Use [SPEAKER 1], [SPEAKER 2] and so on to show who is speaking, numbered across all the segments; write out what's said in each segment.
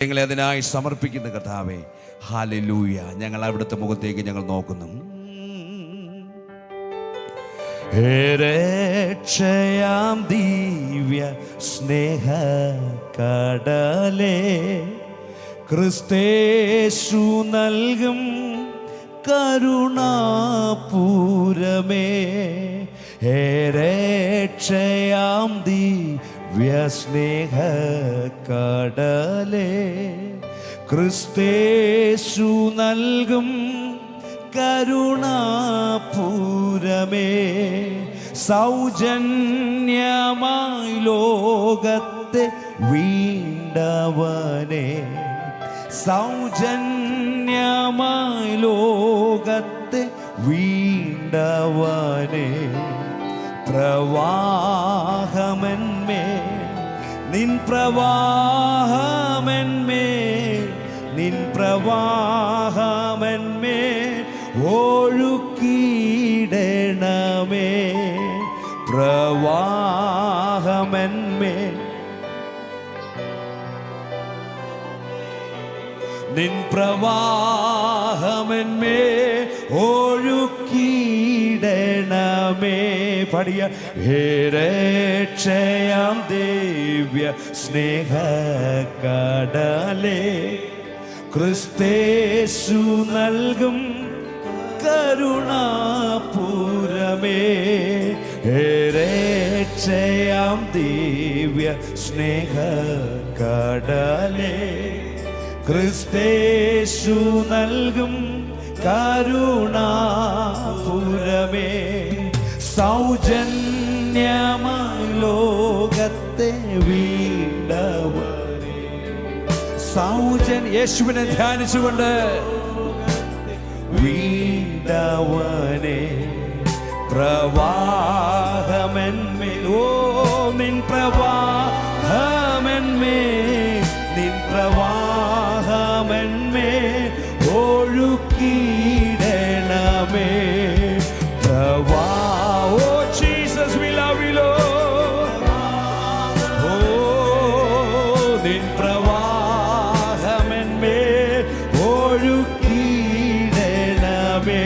[SPEAKER 1] ഞങ്ങളെ അതിനായി സമർപ്പിക്കുന്ന കർത്താവേ, ഹല്ലേലൂയ. ഞങ്ങൾ അവിടുത്തെ മുഖത്തേക്ക് ഞങ്ങൾ നോക്കുന്നു. രക്ഷയാം ദിവ്യ സ്നേഹ കടലേ, ക്രിസ്തേശു നൽകും കരുണാപൂരമേ. രക്ഷയാം ദിവ്യ സ്നേഹ കടലേ, ക്രിസ്തേശു നൽകും കരുണാപൂരമേ. സൗജന്യമായി ലോകത്തെ വീണ്ടവനെ, സൗജന്യമായി ലോകത്തെ വീണ്ടവനെ. പ്രവാഹമെന്മേ നിൻ പ്രവാഹമെന്മേ, നിൻ പ്രവാഹമെന്മേ ഒഴുക്കിയിടണമേ. പ്രവാഹമെന്മേ നിൻ പ്രവാഹമെന്മേ ഒഴുക്കിയിടണമേ. പഠിയ രക്ഷയാം ദിവ്യ സ്നേഹ കടലേ, ക്രിസ്തേശു നൽകും കരുണാപൂരമേ. രക്ഷയാം ദിവ്യ സ്നേഹ കടലേ, ക്രിസ്തേശു നൽകും കരുണാപൂരമേ. സൗജന്യമായി ലോകത്തെ വീണ്ടവനെ, യേശുവിനെ ധ്യാനിച്ചുകൊണ്ട് വീണ്ടവനെ. പ്രവാഹമെന്മേൽ ഓ നിൻ പ്രവാഹമെന്മേ, നിൻ പ്രവാഹമെന്മേ ഒഴുക്കിയിടണമേ. ഓ Jesus we love you Lord. ഓ നിൻ പ്രവാഹമെന്മേ ഒഴുക്കിയിടണമേ.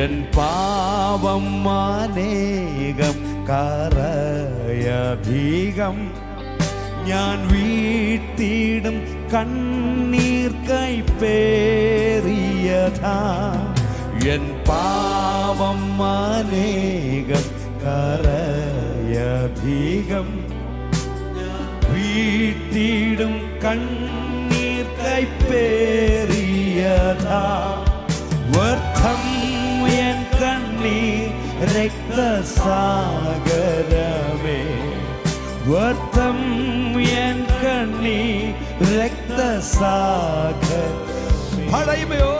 [SPEAKER 1] എൻ പാപം അനേകം കറയധികം, ഞാൻ വീട്ടിടും കണ്ണീർ കൈപ്പേറിയതാ. എൻ പാപം അനേകം കറയധികം, വീട്ടിടും കണ്ണീർ കൈപ്പേറിയതാ. വ്യർത്ഥം എൻ കണ്ണീർ രക്തസാഗരമേ, വ്യർത്ഥം എൻ കണ്ണീർ രക്തസാഗരം. പടയുമയോ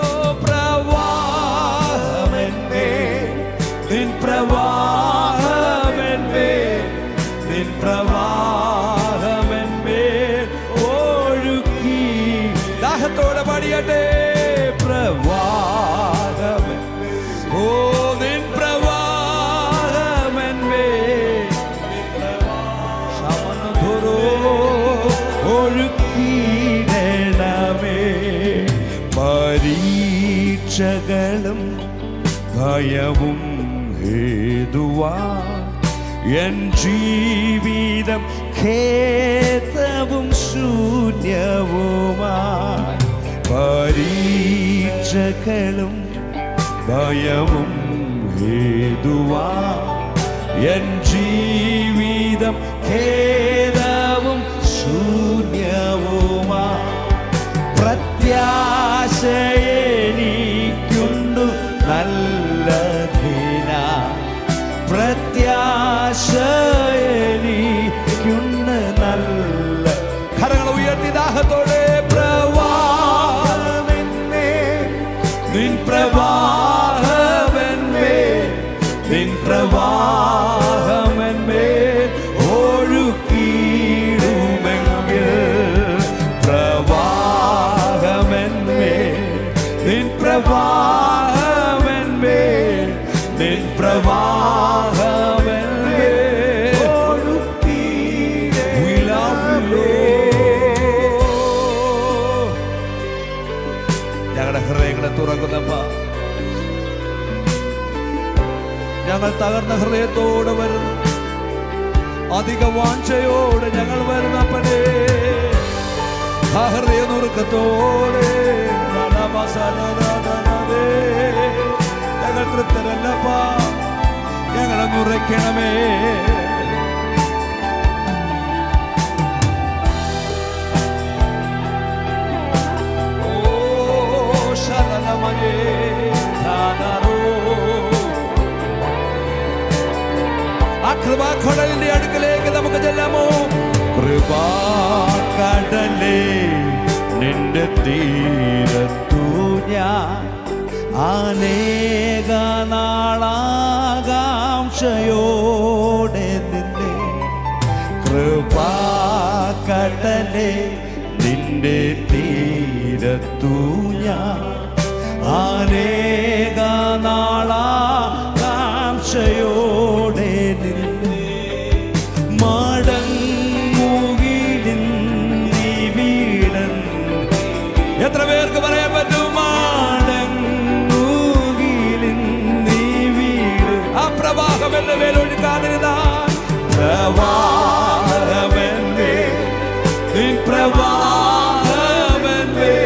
[SPEAKER 1] പ്രവാഹമെന്മേ, നിൻ പ്രവാഹമെന്മേ, നിൻ പ്രവാഹമെന്മേ ഒഴുക്കി. ദാഹത്തോടെ പാടിയട്ടെ. പ്രവാഹമെന്മേ, ഓ നിൻ പ്രവാഹമെന്മേ ഒഴുക്കിയിടണമേ. പരീക്ഷകളും ഭയവും ഹേതുവാ, എൻ ജീവിതം ഖേദവും ശൂന്യവുമാ. പരീക്ഷകളും ഭയവും ഹേതുവാ, എൻ ജീവിതം ഖേദവും ശൂന്യവുമാ. പ്രത്യാശയെനിക്കുണ്ടു നല്ലതിന, പ്രത്യാശയെനിക്കുണ്ട് നല്ല. കരങ്ങൾ ഉയർത്തി ദാഹത്തോടെ. പ്രവാഹമെന്മേ, നിൻ പ്രവാഹമെന്മേ, നിൻ പ്രവാഹമെന്മേ ഒഴുക്കിയിടുമെങ്കിൽ. പ്രവാഹമെന്മേ, നിൻ പ്രവാഹമെന്മേ, നിൻ പ്രവാഹമെന്മേ ഒഴുക്കിയിടും. We love you Lord. ഞങ്ങളെ തുറക്കുന്നപ്പ. ഞങ്ങൾ തകർന്ന ഹൃദയത്തോടെ വരുന്നു, അധിക വാഞ്ചയോടെ ഞങ്ങൾ വരുന്നപ്പനെ. ആ ഹൃദയ നുറുക്കത്തോടെ ഞങ്ങൾ തൃപ്തരല്ലപ്പാ, ഞങ്ങളെ നുറയ്ക്കണമേ. ആ കൃപാക്കടലിന്റെ അടുക്കലേക്ക് നമുക്ക് ചെല്ലാമോ? കൃപാക്കടലേ നിന്റെ തീരത്തു ഞാൻ അനേക നാളാകാംക്ഷയോടെ നിന്നെ. കൃപാക്കടലേ നിന്റെ തീരത്തു ഞാൻ അനേക നാളാകാംക്ഷയോടെ നിന്നെ. മടങ്ങുകിലിൻ നീ വീടൻ. എത്ര പേർക്ക് പറയാൻ പറ്റും? മടങ്ങുകിലിൻ നീ വീട്. ആ പ്രവാഹം എന്റെ മേലൊഴുകാതിരുന്നാൽ പ്രവാഹമെന്നേ നിൻ പ്രവാഹമെന്നേ.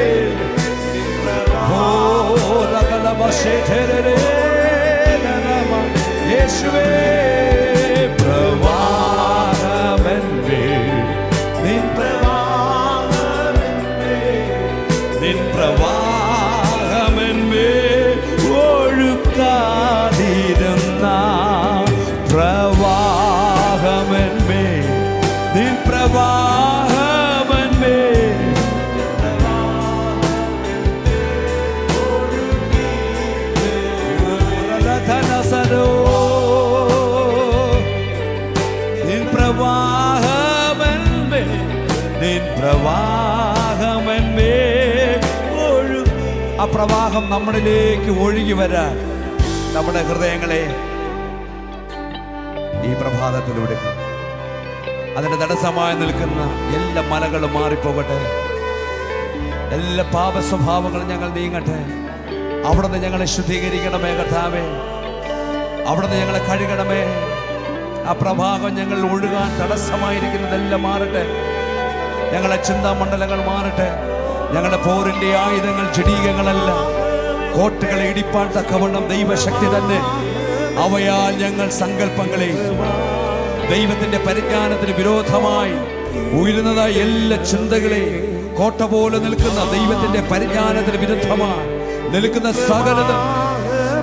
[SPEAKER 1] യേശുവേ പ്രവാഹമെന്നേ നിൻ പ്രവാഹമെന്നേ നിൻ പ്രവാഹമെന്നേ ഒഴുക്കാതിരുന്ന പ്രവാഹമെന്നേ നിൻ പ്രവാഹമെന്നേ. നിൻ പ്രവാഹമെന്നേ നിൻ പ്രവാഹമെന്നേ ഒഴുകി. ആ പ്രവാഹം നമ്മളിലേക്ക് ഒഴുകി വരാൻ നമ്മുടെ ഹൃദയങ്ങളെ ഈ പ്രഭാതത്തിലൂടെ അതിന്റെ തടസ്സമായി നിൽക്കുന്ന എല്ലാ മലകളും മാറിപ്പോകട്ടെ, എല്ലാ പാപ സ്വഭാവങ്ങളും ഞങ്ങൾ നീങ്ങട്ടെ. അവിടുന്ന് ഞങ്ങളെ ശുദ്ധീകരിക്കണമേ കർത്താവേ, അവിടുന്ന് ഞങ്ങളെ കഴുകണമേ. ആ പ്രഭാതം ഞങ്ങൾ ഒഴുകാൻ തടസ്സമായിരിക്കുന്നതെല്ലാം മാറട്ടെ. ഞങ്ങളെ ചിന്താമണ്ഡലങ്ങൾ മാറട്ടെ. ഞങ്ങളുടെ പോരിന്റെ ആയുധങ്ങൾ ജഡീകങ്ങളല്ല, കോട്ടകളെ ഇടിപ്പാൻ തക്കവണ്ണം ദൈവശക്തി തന്നെ. അവയാൽ ഞങ്ങൾ സങ്കല്പങ്ങളെ ദൈവത്തിന്റെ പരിജ്ഞാനത്തിന് വിരോധമായി ഉയരുന്നതായ എല്ലാ ചിന്തകളെ, കോട്ട പോലെ നിൽക്കുന്ന ദൈവത്തിന്റെ പരിജ്ഞാനത്തിന് വിരുദ്ധമായി നിൽക്കുന്ന സകലതും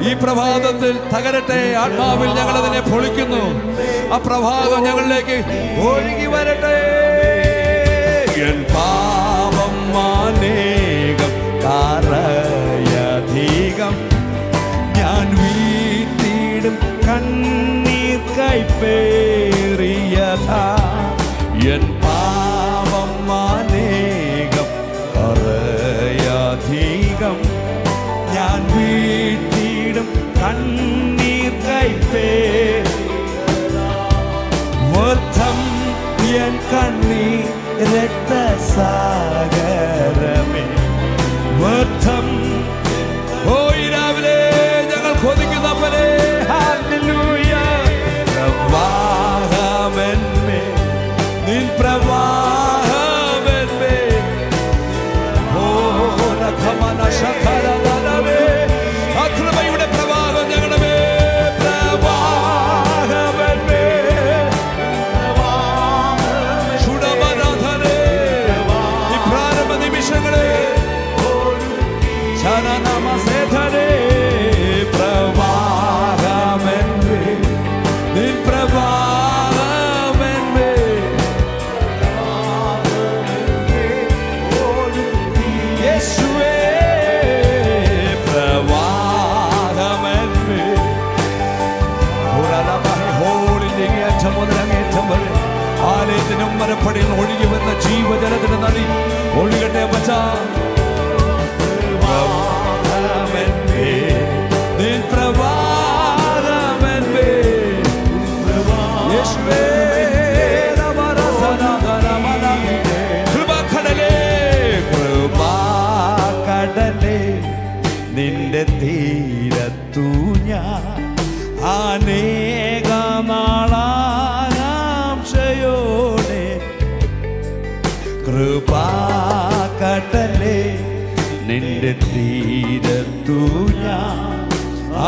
[SPEAKER 1] ഈ പ്രഭാതത്തിൽ തകരട്ടെ. ആത്മാവിൽ ഞങ്ങൾ അതിനെ പൊളിക്കുന്നു. ആ പ്രഭാതം ഞങ്ങളിലേക്ക് ഒഴുകി വരട്ടെ. എൻ പാപം അനേകം താറയധികം ഞാൻ വീട്ടിടും കണ്ണീർ കൈപ്പേറിയതാ. എൻ പാപം അനേകം താറയധികം ഞാൻ വീട്ടിടും കണ്ണീർ കൈപ്പേ. വ്യർത്ഥം എൻ കണ്ണീർ രക്തസാഗരമേ വ്യർത്ഥം. ഓ ഈ രാവിലെ ഞങ്ങൾ കൊതിക്കുന്നവനെ ഹല്ലേലൂയ. പ്രവാഹമെന്മേ നിൻ പ്രവാഹമെന്മേ. ഓ രഖമന ശഖരദനമേ. ആ കൃപയുടെ പ്രവാഹം ഞങ്ങളുടെ മേൽ പ്രവാഹമെന്മേ. ശുഡമനാഥനേ ഈ പ്രാരംഭ നിമിഷങ്ങളെ ശരണമസേധനേ പ്രവാഹമെന്മേ നിൻ പ്രവാഹമെന്മേ. യേശുവേ പ്രവാഹമെന്മേ. ഹോളിന്റെ അങ്ങേറ്റം മുതൽ അങ്ങേറ്റം വരെ ആലയത്തിനും മരപ്പടിയിൽ ഒഴുകി വന്ന ജീവജലത്തിന്റെ നദി ഒഴുകട്ടെ ബച്ചാ. പ്രവാഹമെന്മേ നിൻ പ്രവാഹമെന്മേ. യേശുവേ കൃപാക്കടലേ കൃപാക്കടലേ ഓർത്തു ഞാൻ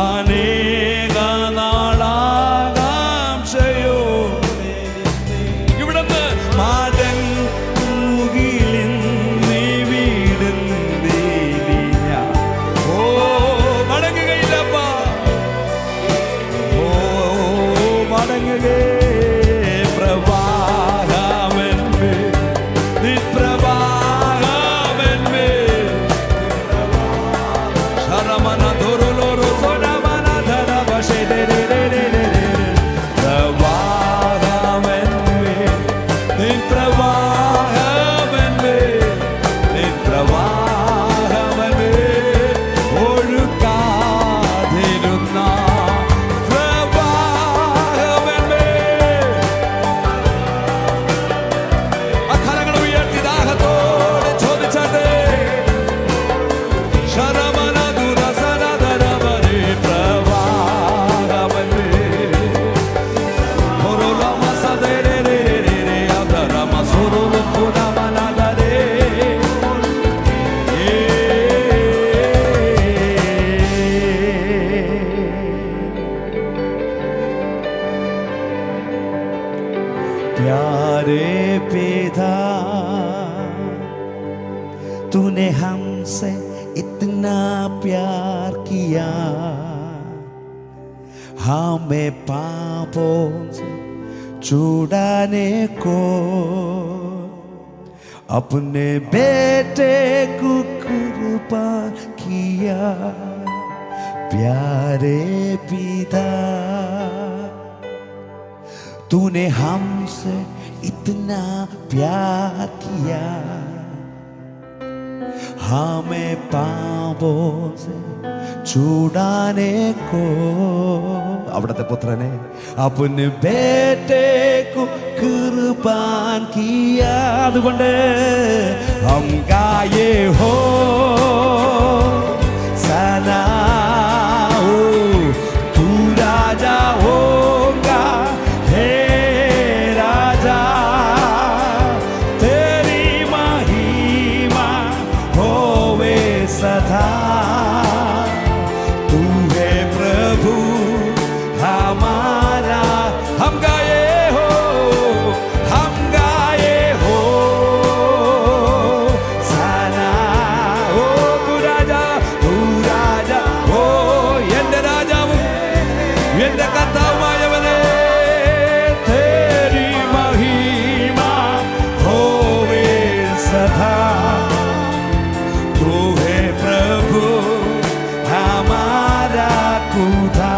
[SPEAKER 1] അനേക നാളാകാംക്ഷയോ ഇവിടുന്ന് മടങ്ങുകിലിൻ നീ വീടുന്നില്ല. ഓ മടങ്ങുകയില്ലപ്പ, ഓ മടങ്ങുകേ പ്രവാഹമെന്മേ നിപ്രവാഹമെന്മേ ശരമന ദുരുലോരു സോനമന ധനവശേ പ്രവാഹമെന്മേ നിപ്രവാഹമെന്മേ നിപ്രവാഹമെന്മേ ഒഴുകാതിരുന്ന പ്രവാഹമെന്മേ. അക്കരങ്ങൾ ഉയർത്തി ദാഹത്തോടെ ചോദിച്ചാട്ടെ. ശരമന ദുരസനധരവരേ പ്രവാഹമെന്മേ ഒരുളമസദേരേ അധരമസുരുളുക്കുനമനദരേ. प्यारे पिता तूने हमसे इतना प्यार किया, हमें पापों से छुड़ाने को अपने बेटे को कुर्बान किया. प्यारे पिता तूने हमसे इतना प्यार किया, हमें पापों से छुड़ाने को अविडത്തെ പുത്രനെ अपने बेटे को कुर्बान किया. അതുകൊണ്ട് हम गाए हो सना हो तू राजा होगा हे राजा, तेरी महिमा होवे सदा. तू है प्रभु हमारा. हम गाए हो सना हो तू राजा हो എന്റെ രാജാവും എന്റെ കർത്താവുമായവനേ. तेरी महिमा होवे सदा. तू है प्रभु हमारा खुदा.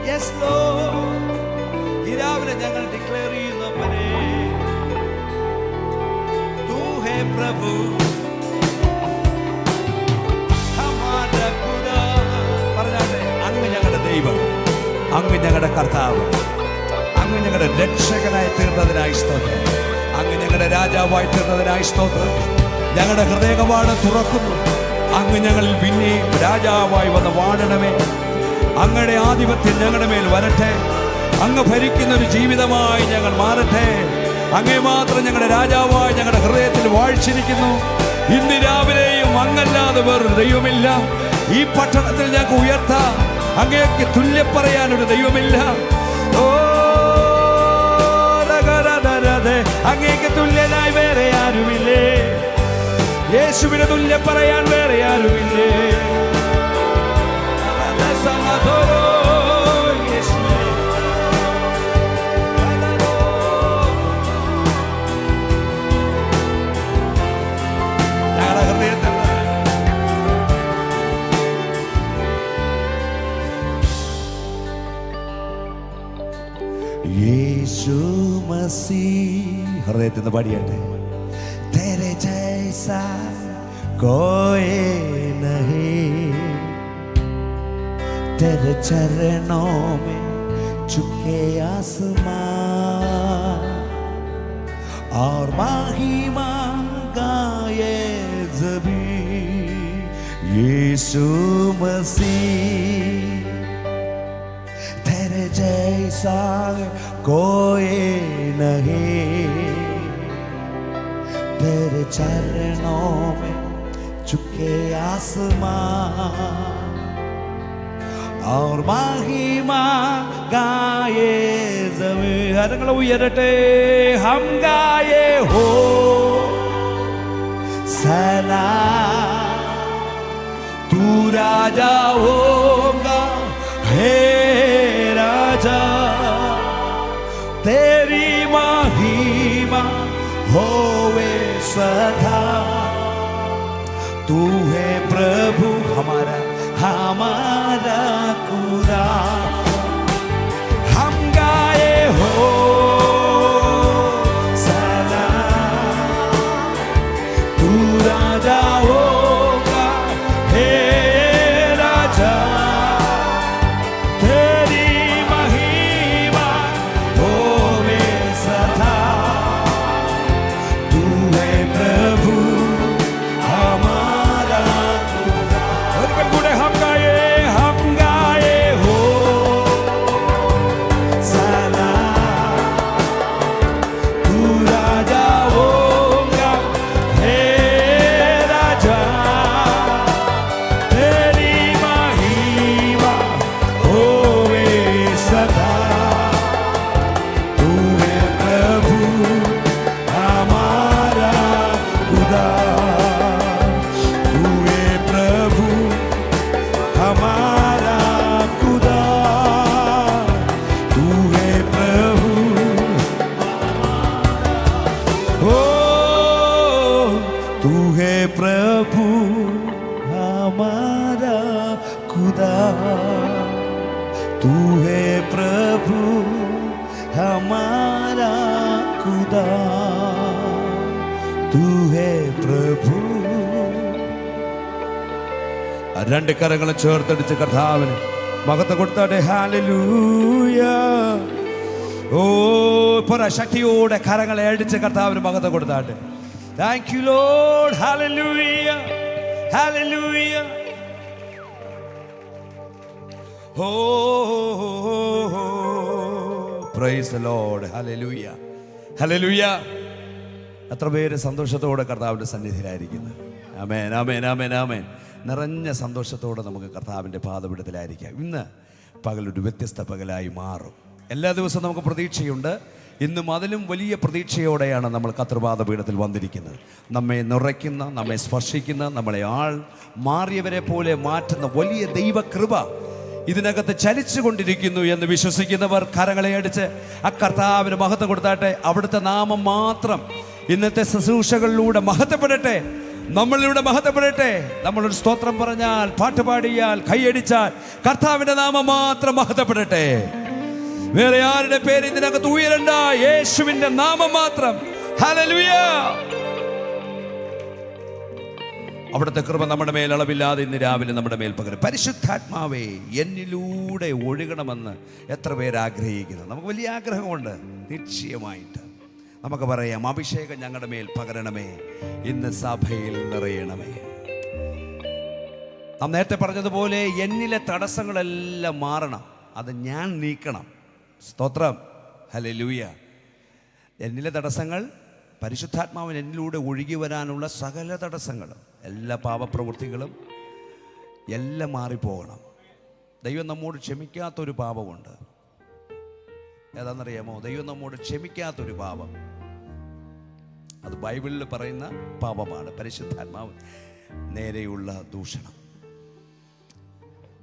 [SPEAKER 1] Yes Lord, ഈ രാവിലെ ഞങ്ങൾ ഡിക്ലെയർ ചെയ്യുന്നവനെ तू है प्रभु हमारा खुदा. പറഞ്ഞാട്ടെ, അങ്ങ് ഞങ്ങളുടെ ദൈവം, അങ്ങ് ഞങ്ങളുടെ കർത്താവ്, അങ്ങ് ഞങ്ങളുടെ രക്ഷകനായി തീർന്നതിനായി സ്തോത്രം, അങ്ങ് ഞങ്ങളുടെ രാജാവായി തീർന്നതിനായി സ്തോത്രം. ഞങ്ങളുടെ ഹൃദയകവാടം തുറക്കുന്നു, അങ്ങ് ഞങ്ങളിൽ പിന്നെയും രാജാവായി വന്ന് വാഴണമേ. അങ്ങയുടെ ആധിപത്യം ഞങ്ങളുടെ മേൽ വരട്ടെ. അങ്ങ് ഭരിക്കുന്ന ഒരു ജീവിതമായി ഞങ്ങൾ മാറട്ടെ. അങ്ങേ മാത്രം ഞങ്ങളുടെ രാജാവായി ഞങ്ങളുടെ ഹൃദയത്തിൽ വാഴ്ചിരിക്കുന്നു. ഇന്ന് രാവിലെയും അങ്ങല്ലാതെ വേറൊരു ദൈവമില്ല. ഈ പട്ടണത്തിൽ ഞങ്ങൾക്ക് ഉയർത്താം. അങ്ങേക്ക് തുല്യം പറയാനൊരു ദൈവമില്ല. ഓ അങ്ങേക്ക് തുല്യനായി വേറെ ആരുമില്ലേ. യേശുവിന് തുല്യം പറയാൻ വേറെ ആരുമില്ലേ. യേശു മസീഹ് ഹൃദയത്തിൽ നിന്ന് പാടിയാട്ടെ. तेरे जैसा कोई नहीं, तेरे चरणों में झुके आसमां और महिमा गाए ज़बी. यीशु मसीह तेरे जैसा कोई नहीं, तेरे चरणों में झुके आसमां और महिमा गाए ज़मीं. കരങ്ങൾ ഉയരട്ടെ. हम गाए हो सलाम, तू राजा होगा हे राजा, तेरी महिमा होवे सदा. तू है प्रभु हमारा हमारा खुदा. हम गाए हो सलाम, तू राजा होगा हे राजा, तेरी महिमा होवे सदा. तू है प्रभु हमारा खुदा. हम गाए हो सलाम, तू राजा होगा हे राजा, तेरी महिमा होवे सदा. तू है प्रभु हमारा खुदा. तू है प्रभु हमारा खुदा. तू है प्रभु. ओ तू है प्रभु हमारा खुदा. तू है प्रभु हमारा खुदा. तू है प्रभु. രണ്ട് കരങ്ങളും ചേർത്തെടുത്ത് കർത്താവിന് മഹത്വം കൊടുത്താട്ടെ. ഹല്ലേലൂയ. ഓ ഇപ്പോൾ ശക്തിയോടെ കരങ്ങളെ അടിച്ച് കർത്താവിന് മഹത്വം കൊടുത്താട്ടെ. Thank you Lord. ഹല്ലേലൂയ ഹല്ലേലൂയ. ഓ പ്രൈസ് ദി ലോർഡ്. ഹല്ലേലൂയ ഹല്ലേലൂയ. എത്ര പേര് സന്തോഷത്തോടെ കർത്താവിൻ്റെ സന്നിധിയിലായിരിക്കുന്നു. ആമേൻ ആമേൻ ആമേൻ ആമേൻ. നിറഞ്ഞ സന്തോഷത്തോടെ നമുക്ക് കർത്താവിൻ്റെ പാദപീഠത്തിലായിരിക്കാം. ഇന്ന് പകലൊരു വ്യത്യസ്ത പകലായി മാറും. എല്ലാ ദിവസവും നമുക്ക് പ്രതീക്ഷയുണ്ട്. ഇന്നും അതിലും വലിയ പ്രതീക്ഷയോടെയാണ് നമ്മൾ കർത്തൃപാദപീഠത്തിൽ വന്നിരിക്കുന്നത്. നമ്മെ നിറയ്ക്കുന്ന, നമ്മെ സ്പർശിക്കുന്ന, നമ്മളെ മാറിയവരെ പോലെ മാറ്റുന്ന വലിയ ദൈവകൃപ ഇതിനകത്ത് ചലിച്ചുകൊണ്ടിരിക്കുന്നു എന്ന് വിശ്വസിക്കുന്നവർ കരങ്ങളെ അടിച്ച് ആ കർത്താവിന് മഹത്വം കൊടുത്താട്ടെ. അവിടുത്തെ നാമം മാത്രം ഇന്നത്തെ ശുശ്രൂഷകളിലൂടെ മഹത്വപ്പെടട്ടെ. നമ്മളിലൂടെ മഹത്വപ്പെടട്ടെ. നമ്മളൊരു സ്തോത്രം പറഞ്ഞാൽ, പാട്ടുപാടിയാൽ, കൈയടിച്ചാൽ കർത്താവിന്റെ നാമം മാത്രം മഹത്വപ്പെടട്ടെ. വേറെ ആരുടെ പേര് ഇതിനകത്ത് ഉയരണ്ട. യേശുവിന്റെ നാമം മാത്രം. ഹല്ലേലൂയ. അവിടുത്തെ കൃപ നമ്മുടെ മേൽ അളവില്ലാതെ ഇന്ന് രാവിലെ നമ്മുടെ മേൽ പകരും. പരിശുദ്ധാത്മാവേ എന്നിലൂടെ ഒഴുകണമെന്ന് എത്ര പേര് ആഗ്രഹിക്കുന്നു? നമുക്ക് വലിയ ആഗ്രഹമുണ്ട്. നിശ്ചയമായിട്ട് നമുക്ക് പറയാം, അഭിഷേകം ഞങ്ങളുടെ മേൽ പകരണമേ, ഇന്ന് സഭയിൽ നിറയണമേ. നാം നേരത്തെ പറഞ്ഞതുപോലെ എന്നിലെ തടസ്സങ്ങളെല്ലാം മാറണം. അത് ഞാൻ നീക്കണം. സ്തോത്രം. ഹല്ലേലൂയ. എന്നിലെ തടസ്സങ്ങൾ, പരിശുദ്ധാത്മാവിന് എന്നിലൂടെ ഒഴുകി വരാനുള്ള സകല തടസ്സങ്ങളും, എല്ലാ പാപപ്രവൃത്തികളും എല്ലാം മാറിപ്പോകണം. ദൈവം നമ്മോട് ക്ഷമിക്കാത്തൊരു പാപമുണ്ട്. ഏതാണെന്നറിയാമോ? ദൈവം നമ്മോട് ക്ഷമിക്കാത്തൊരു പാപം. അത് ബൈബിളിൽ പറയുന്ന പാപമാണ് പരിശുദ്ധാത്മാവ് നേരെയുള്ള ദൂഷണം.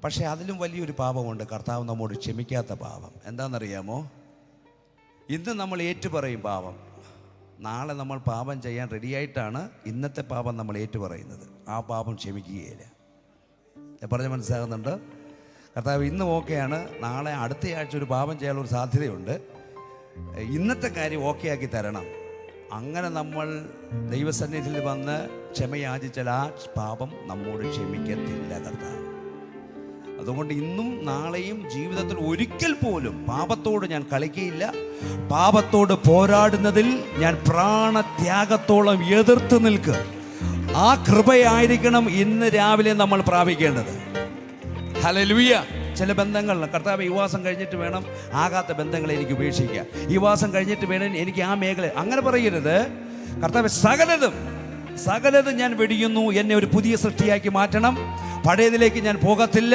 [SPEAKER 1] പക്ഷേ അതിലും വലിയൊരു പാപമുണ്ട്, കർത്താവ് നമ്മോട് ക്ഷമിക്കാത്ത പാപം. എന്താണെന്നറിയാമോ? ഇന്ന് നമ്മൾ ഏറ്റുപറയും പാപം. നാളെ നമ്മൾ പാപം ചെയ്യാൻ റെഡിയായിട്ടാണ് ഇന്നത്തെ പാപം നമ്മൾ ഏറ്റുപറയുന്നത്. ആ പാപം ക്ഷമിക്കുകയില്ല. പറഞ്ഞ് മനസ്സിലാകുന്നുണ്ട്? കർത്താവ് ഇന്ന് ഓക്കെയാണ്, നാളെ അടുത്തയാഴ്ച ഒരു പാപം ചെയ്യാനുള്ള ഒരു സാധ്യതയുണ്ട്, ഇന്നത്തെ കാര്യം ഓക്കെ ആക്കി തരണം. അങ്ങനെ നമ്മൾ ദൈവസന്നിധിയിൽ വന്ന് ക്ഷമയാചിച്ചാൽ ആ പാപം നമ്മോട് ക്ഷമിക്കത്തില്ല കർത്താവ്. അതുകൊണ്ട് ഇന്നും നാളെയും ജീവിതത്തിൽ ഒരിക്കൽ പോലും പാപത്തോട് ഞാൻ കളിക്കുകയില്ല. പാപത്തോട് പോരാടുന്നതിൽ ഞാൻ പ്രാണത്യാഗത്തോളം എതിർത്ത് നിൽക്കുക. ആ കൃപയായിരിക്കണം ഇന്ന് രാവിലെ നമ്മൾ പ്രാപിക്കേണ്ടത്. ഹല്ലേലൂയ. ചില ബന്ധങ്ങൾ കർത്താവ് ഈ വാസം കഴിഞ്ഞിട്ട് വേണം ആകാത്ത ബന്ധങ്ങളെ എനിക്ക് ഉപേക്ഷിക്കുക, ഈ വാസം കഴിഞ്ഞിട്ട് വേണം എനിക്ക് ആ മേഖല, അങ്ങനെ പറയരുത്. കർത്താവേ, സകലതും ഞാൻ വെടിയുന്നു. എന്നെ ഒരു പുതിയ സൃഷ്ടിയാക്കി മാറ്റണം. പഴയതിലേക്ക് ഞാൻ പോകത്തില്ല.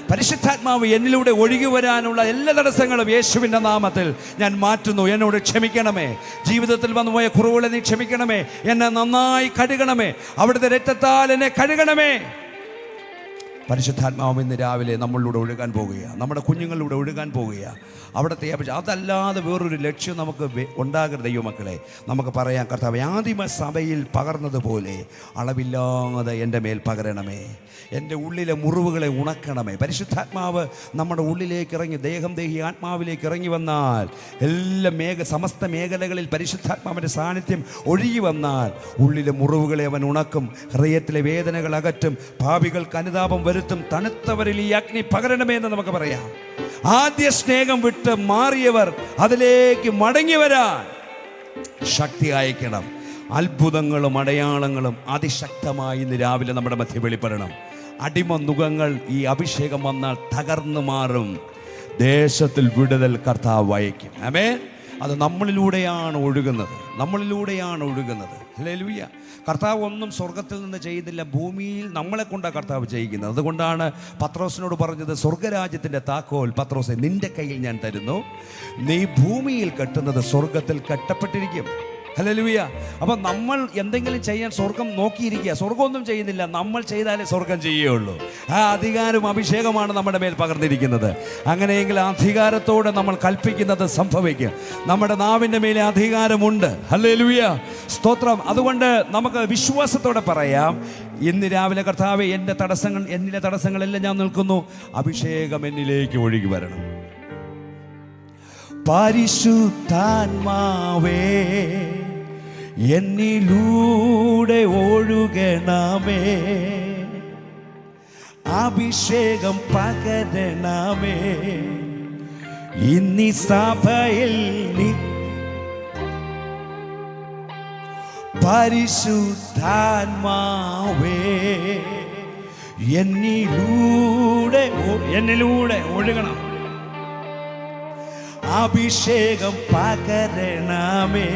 [SPEAKER 1] പരിശുദ്ധാത്മാവ് എന്നിലൂടെ ഒഴുകി വരാനുള്ള എല്ലാ തടസ്സങ്ങളും യേശുവിൻ്റെ നാമത്തിൽ ഞാൻ മാറ്റുന്നു. എന്നോട് ക്ഷമിക്കണമേ. ജീവിതത്തിൽ വന്നുപോയ കുറവുകളെ നീ ക്ഷമിക്കണമേ. എന്നെ നന്നായി കഴുകണമേ. അവിടുത്തെ രക്തത്താൽ എന്നെ കഴുകണമേ. പരിശുദ്ധാത്മാവ് ഇന്ന് രാവിലെ നമ്മളിലൂടെ ഒഴുകാൻ പോകുകയാണ്. നമ്മുടെ കുഞ്ഞുങ്ങളിലൂടെ ഒഴുകാൻ പോകുകയാണ്. അവിടുത്തെ അതല്ലാതെ വേറൊരു ലക്ഷ്യം നമുക്ക് ഉണ്ടാകരുത്. ദൈവമക്കളെ, നമുക്ക് പറയാം, കർത്താവേ, ആദിമ സഭയിൽ പകർന്നതുപോലെ അളവില്ലാതെ എൻ്റെ മേൽ പകരണമേ. എൻ്റെ ഉള്ളിലെ മുറിവുകളെ ഉണക്കണമേ. പരിശുദ്ധാത്മാവ് നമ്മുടെ ഉള്ളിലേക്ക് ഇറങ്ങി, ദേഹി ആത്മാവിലേക്ക് ഇറങ്ങി വന്നാൽ, എല്ലാ സമസ്ത മേഖലകളിൽ പരിശുദ്ധാത്മാവിൻ്റെ സാന്നിധ്യം ഒഴുകി വന്നാൽ ഉള്ളിലെ മുറിവുകളെ അവൻ ഉണക്കും. ഹൃദയത്തിലെ വേദനകൾ അകറ്റും. പാപികൾക്ക് അനുതാപം വരുത്തും. തണുത്തവരിൽ ഈ അഗ്നി പകരണമേ എന്ന് നമുക്ക് പറയാം. ആദ്യ സ്നേഹം വിട്ട് മാറിയവർ അതിലേക്ക് മടങ്ങി വരാൻ ശക്തി അയക്കണം. അത്ഭുതങ്ങളും അടയാളങ്ങളും അതിശക്തമായി ഇന്ന് രാവിലെ നമ്മുടെ മധ്യ വെളിപ്പെടണം. അടിമ നുഖങ്ങൾ ഈ അഭിഷേകം വന്നാൽ തകർന്നു മാറും. ദേശത്തിൽ വിടുതൽ കർത്താവ് അയക്കും. ആമേൻ. അത് നമ്മളിലൂടെയാണ് ഒഴുകുന്നത്. ഹല്ലേലൂയ. കർത്താവ് ഒന്നും സ്വർഗത്തിൽ നിന്ന് ചെയ്യുന്നില്ല, ഭൂമിയിൽ നമ്മളെ കൊണ്ടാണ് കർത്താവ് ചെയ്യിക്കുന്നത്. അതുകൊണ്ടാണ് പത്രോസിനോട് പറഞ്ഞത്, സ്വർഗരാജ്യത്തിൻ്റെ താക്കോൽ പത്രോസെ നിന്റെ കയ്യിൽ ഞാൻ തരുന്നു. നീ ഭൂമിയിൽ കെട്ടുന്നത് സ്വർഗത്തിൽ കെട്ടപ്പെട്ടിരിക്കും. ഹല്ലേലൂയ. അപ്പം നമ്മൾ എന്തെങ്കിലും ചെയ്യാൻ സ്വർഗം നോക്കിയിരിക്കുക. സ്വർഗമൊന്നും ചെയ്യുന്നില്ല, നമ്മൾ ചെയ്താലേ സ്വർഗം ചെയ്യുകയുള്ളൂ. ആ അധികാരവും അഭിഷേകമാണ് നമ്മുടെ മേൽ പകർന്നിരിക്കുന്നത്. അങ്ങനെയെങ്കിൽ അധികാരത്തോടെ നമ്മൾ കൽപ്പിക്കുന്നത് സംഭവിക്കും. നമ്മുടെ നാവിൻ്റെ മേലെ അധികാരമുണ്ട്. ഹല്ലേലൂയ, സ്തോത്രം. അതുകൊണ്ട് നമുക്ക് വിശ്വാസത്തോടെ പറയാം, ഇന്ന് രാവിലെ കർത്താവേ, എന്നിലെ തടസ്സങ്ങളെല്ലാം ഞാൻ നിൽക്കുന്നു. അഭിഷേകം എന്നിലേക്ക് ഒഴുകി വരണം. പരിശുദ്ധാത്മാവേ എന്നിലൂടെ ഒഴുകണമേ. അഭിഷേകം പകരണമേ. ഇന്നീ സഭയിൽ നീ പരിശുദ്ധാത്മാവേ എന്നിലൂടെ ഒഴുകണം. അഭിഷേകം പകരണമേ.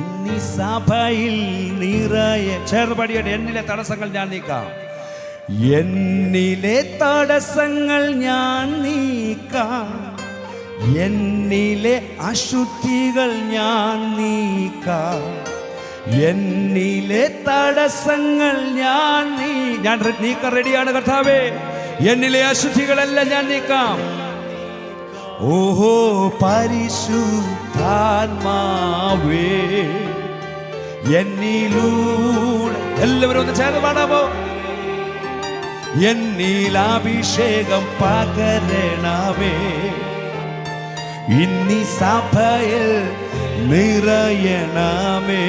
[SPEAKER 1] ഇന്നീ സഭയിൽ നിറയെ ചെറുപടിയുടെ എന്നിലെ തടസ്സങ്ങൾ ഞാൻ നീക്കാം. എന്നിലെ തടസ്സങ്ങൾ ഞാൻ നീക്കാം. എന്നിലെ അശുദ്ധികൾ ഞാൻ നീക്കാം. എന്നിലെ തടസ്സങ്ങൾ ഞാൻ നീക്കാൻ റെഡിയാണ് കർത്താവേ. എന്നിലെ അശുദ്ധികളെല്ലാം ഞാൻ നീക്കാം. ഓഹോ പരിശുദ്ധാത്മാവേ എന്നിലൂടെ, എല്ലാവരും ഒന്ന് ചേർന്ന് പാടാമോ? എന്നിൽ അഭിഷേകം പകരണമേ. ഇന്നീ സഭയിൽ നിറയണമേ.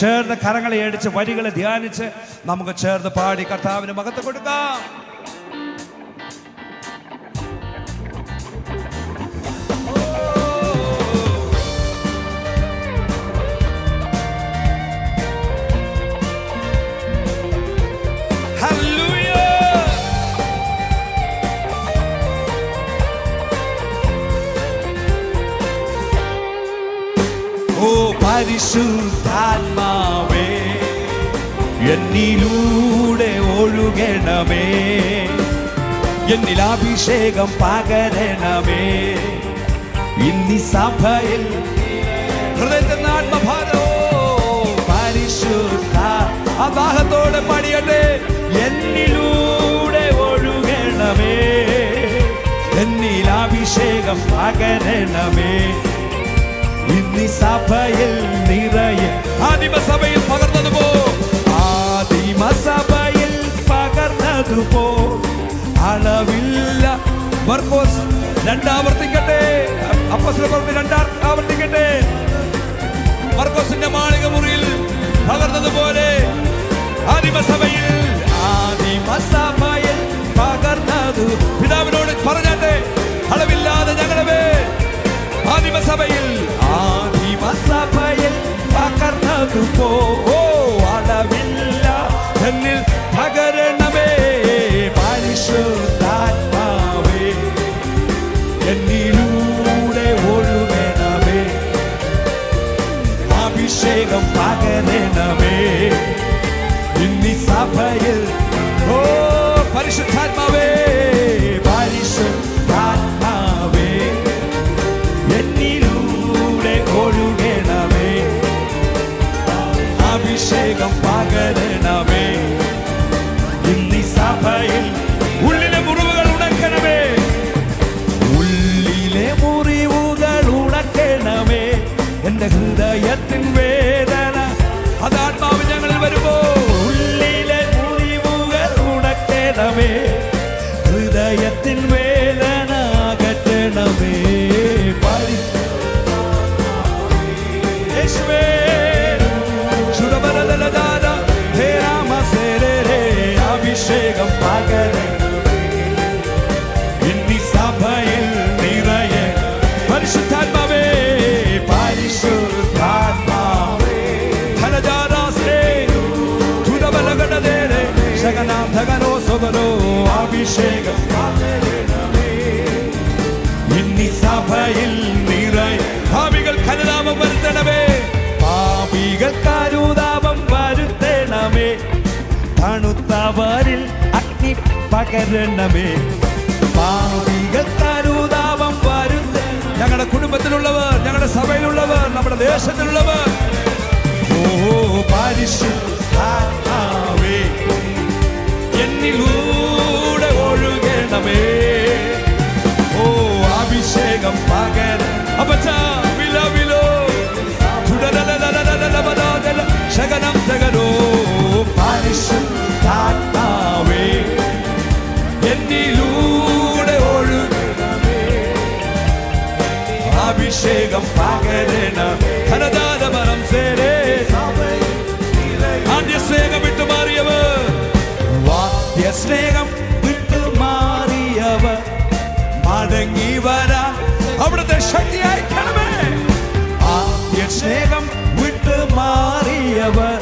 [SPEAKER 1] ചേർന്ന് കരങ്ങളെ അടിച്ച് വരികളെ ധ്യാനിച്ച് നമുക്ക് ചേർന്ന് പാടി കർത്താവിന് മഹത്വം കൊടുക്കാം. പരിശുദ്ധാത്മാവേ എന്നിലൂടെ ഒഴുകണമേ. എന്നിൽ അഭിഷേകം പകരണമേ. ഇന്നീ സഭയിൽ ഹൃദയത്തിൽ ആത്മഭാരോ പരിശുദ്ധ ദാഹത്തോടെ പാടിയട്ടെ. എന്നിലൂടെ ഒഴുകണമേ. എന്നിൽ അഭിഷേകം പകരണമേ. ഇന്നീ സഭയിൽ നിറയെ ആദിമസഭയിൽ പകർന്നതുപോ അളവില്ല. മർക്കോസ് 2 ആവർത്തിക്കട്ടെ. അപ്പോസ്തലപ്രവൃത്തി 2 ആവർത്തിക്കട്ടെ. മർക്കോസിന്റെ മാളിക മുറിയിൽ പകർന്നതുപോലെ ആദിമസഭയിൽ പകർന്നതു പിതാവിനോട് പറഞ്ഞാട്ടെ, അളവില്ലാതെ ഞങ്ങളുടെ മേൽ ആദിമസഭയിൽ പകർന്നതുപോ അളവില്ല എന്നിൽ പകരണമേ. പരിശുദ്ധാത്മാവേ എന്നിലൂടെ ഒഴുകണമേ. അഭിഷേകം ഇന്നീ സഭയിൽ നിറയെ പാപികൾ കരുതാപം വരുത്തണമേ, പാപികൾ കരുതാപം വരുത്തണമേ, തണുത്തവരിൽ അഗ്നി പകരണമേ, പാപികൾ കരുതാപം വരുത്ത ഞങ്ങളുടെ കുടുംബത്തിലുള്ളവർ, ഞങ്ങളുടെ സഭയിലുള്ളവർ, നമ്മുടെ ദേശത്തിലുള്ളവർ, ഓ പരിശുദ്ധാത്മാവേ എന്നിലൂടെ ഒഴുകണമേ, ഓ അഭിഷേകം പകര അപ്പച്ചാ വിലോ വിലോ ശകനം തകരോ പരിശുദ്ധാത്മാവേ എന്നിലൂടെ ഒഴുകണമേ, അഭിഷേകം പകരണം ധനദാനമരം സേരേ ആദ്യ സ്നേഹം വിട്ടു മാറിയവർ, വാദ്യ സ്നേഹം വിട്ടു മാറിയവർ മടങ്ങി വരാൻ അവിടുത്തെ ശക്തി അയക്കണമേ, ആദ്യ സ്നേഹം വിട്ടു മാറിയവർ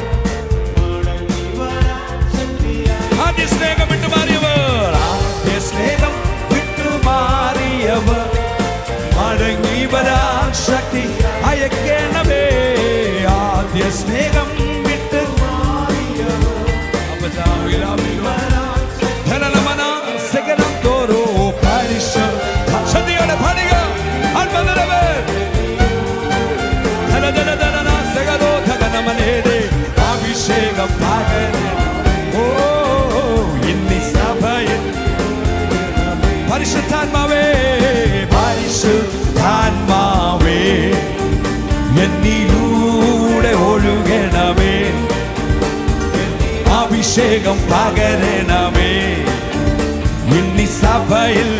[SPEAKER 1] ആദ്യ സ്നേഹം വിട്ടു മാറിയവർ ആദ്യ സ്നേഹം വിട്ടു മാറിയവർ മടങ്ങി വരാൻ ശക്തി അയക്കണമേ, ആദ്യ സ്നേഹം വിട്ട് ധനമന സകലം തോറോ പരിശുദ്ധ ശക്തിയോടെ പാടുക ആത്മനിറവ് ധന ധന ധന സകലോ ധനമനേടെ അഭിഷേകം പകരണം, ഓ ഇന്നീ സഭയിൽ പരിശുദ്ധാത്മാവേ പരിശുദ്ധാത്മാവേ എന്നിലൂടെ ഒഴുകണമേ, അഭിഷേകം പകരണമേ, ഇന്നീ സഭയിൽ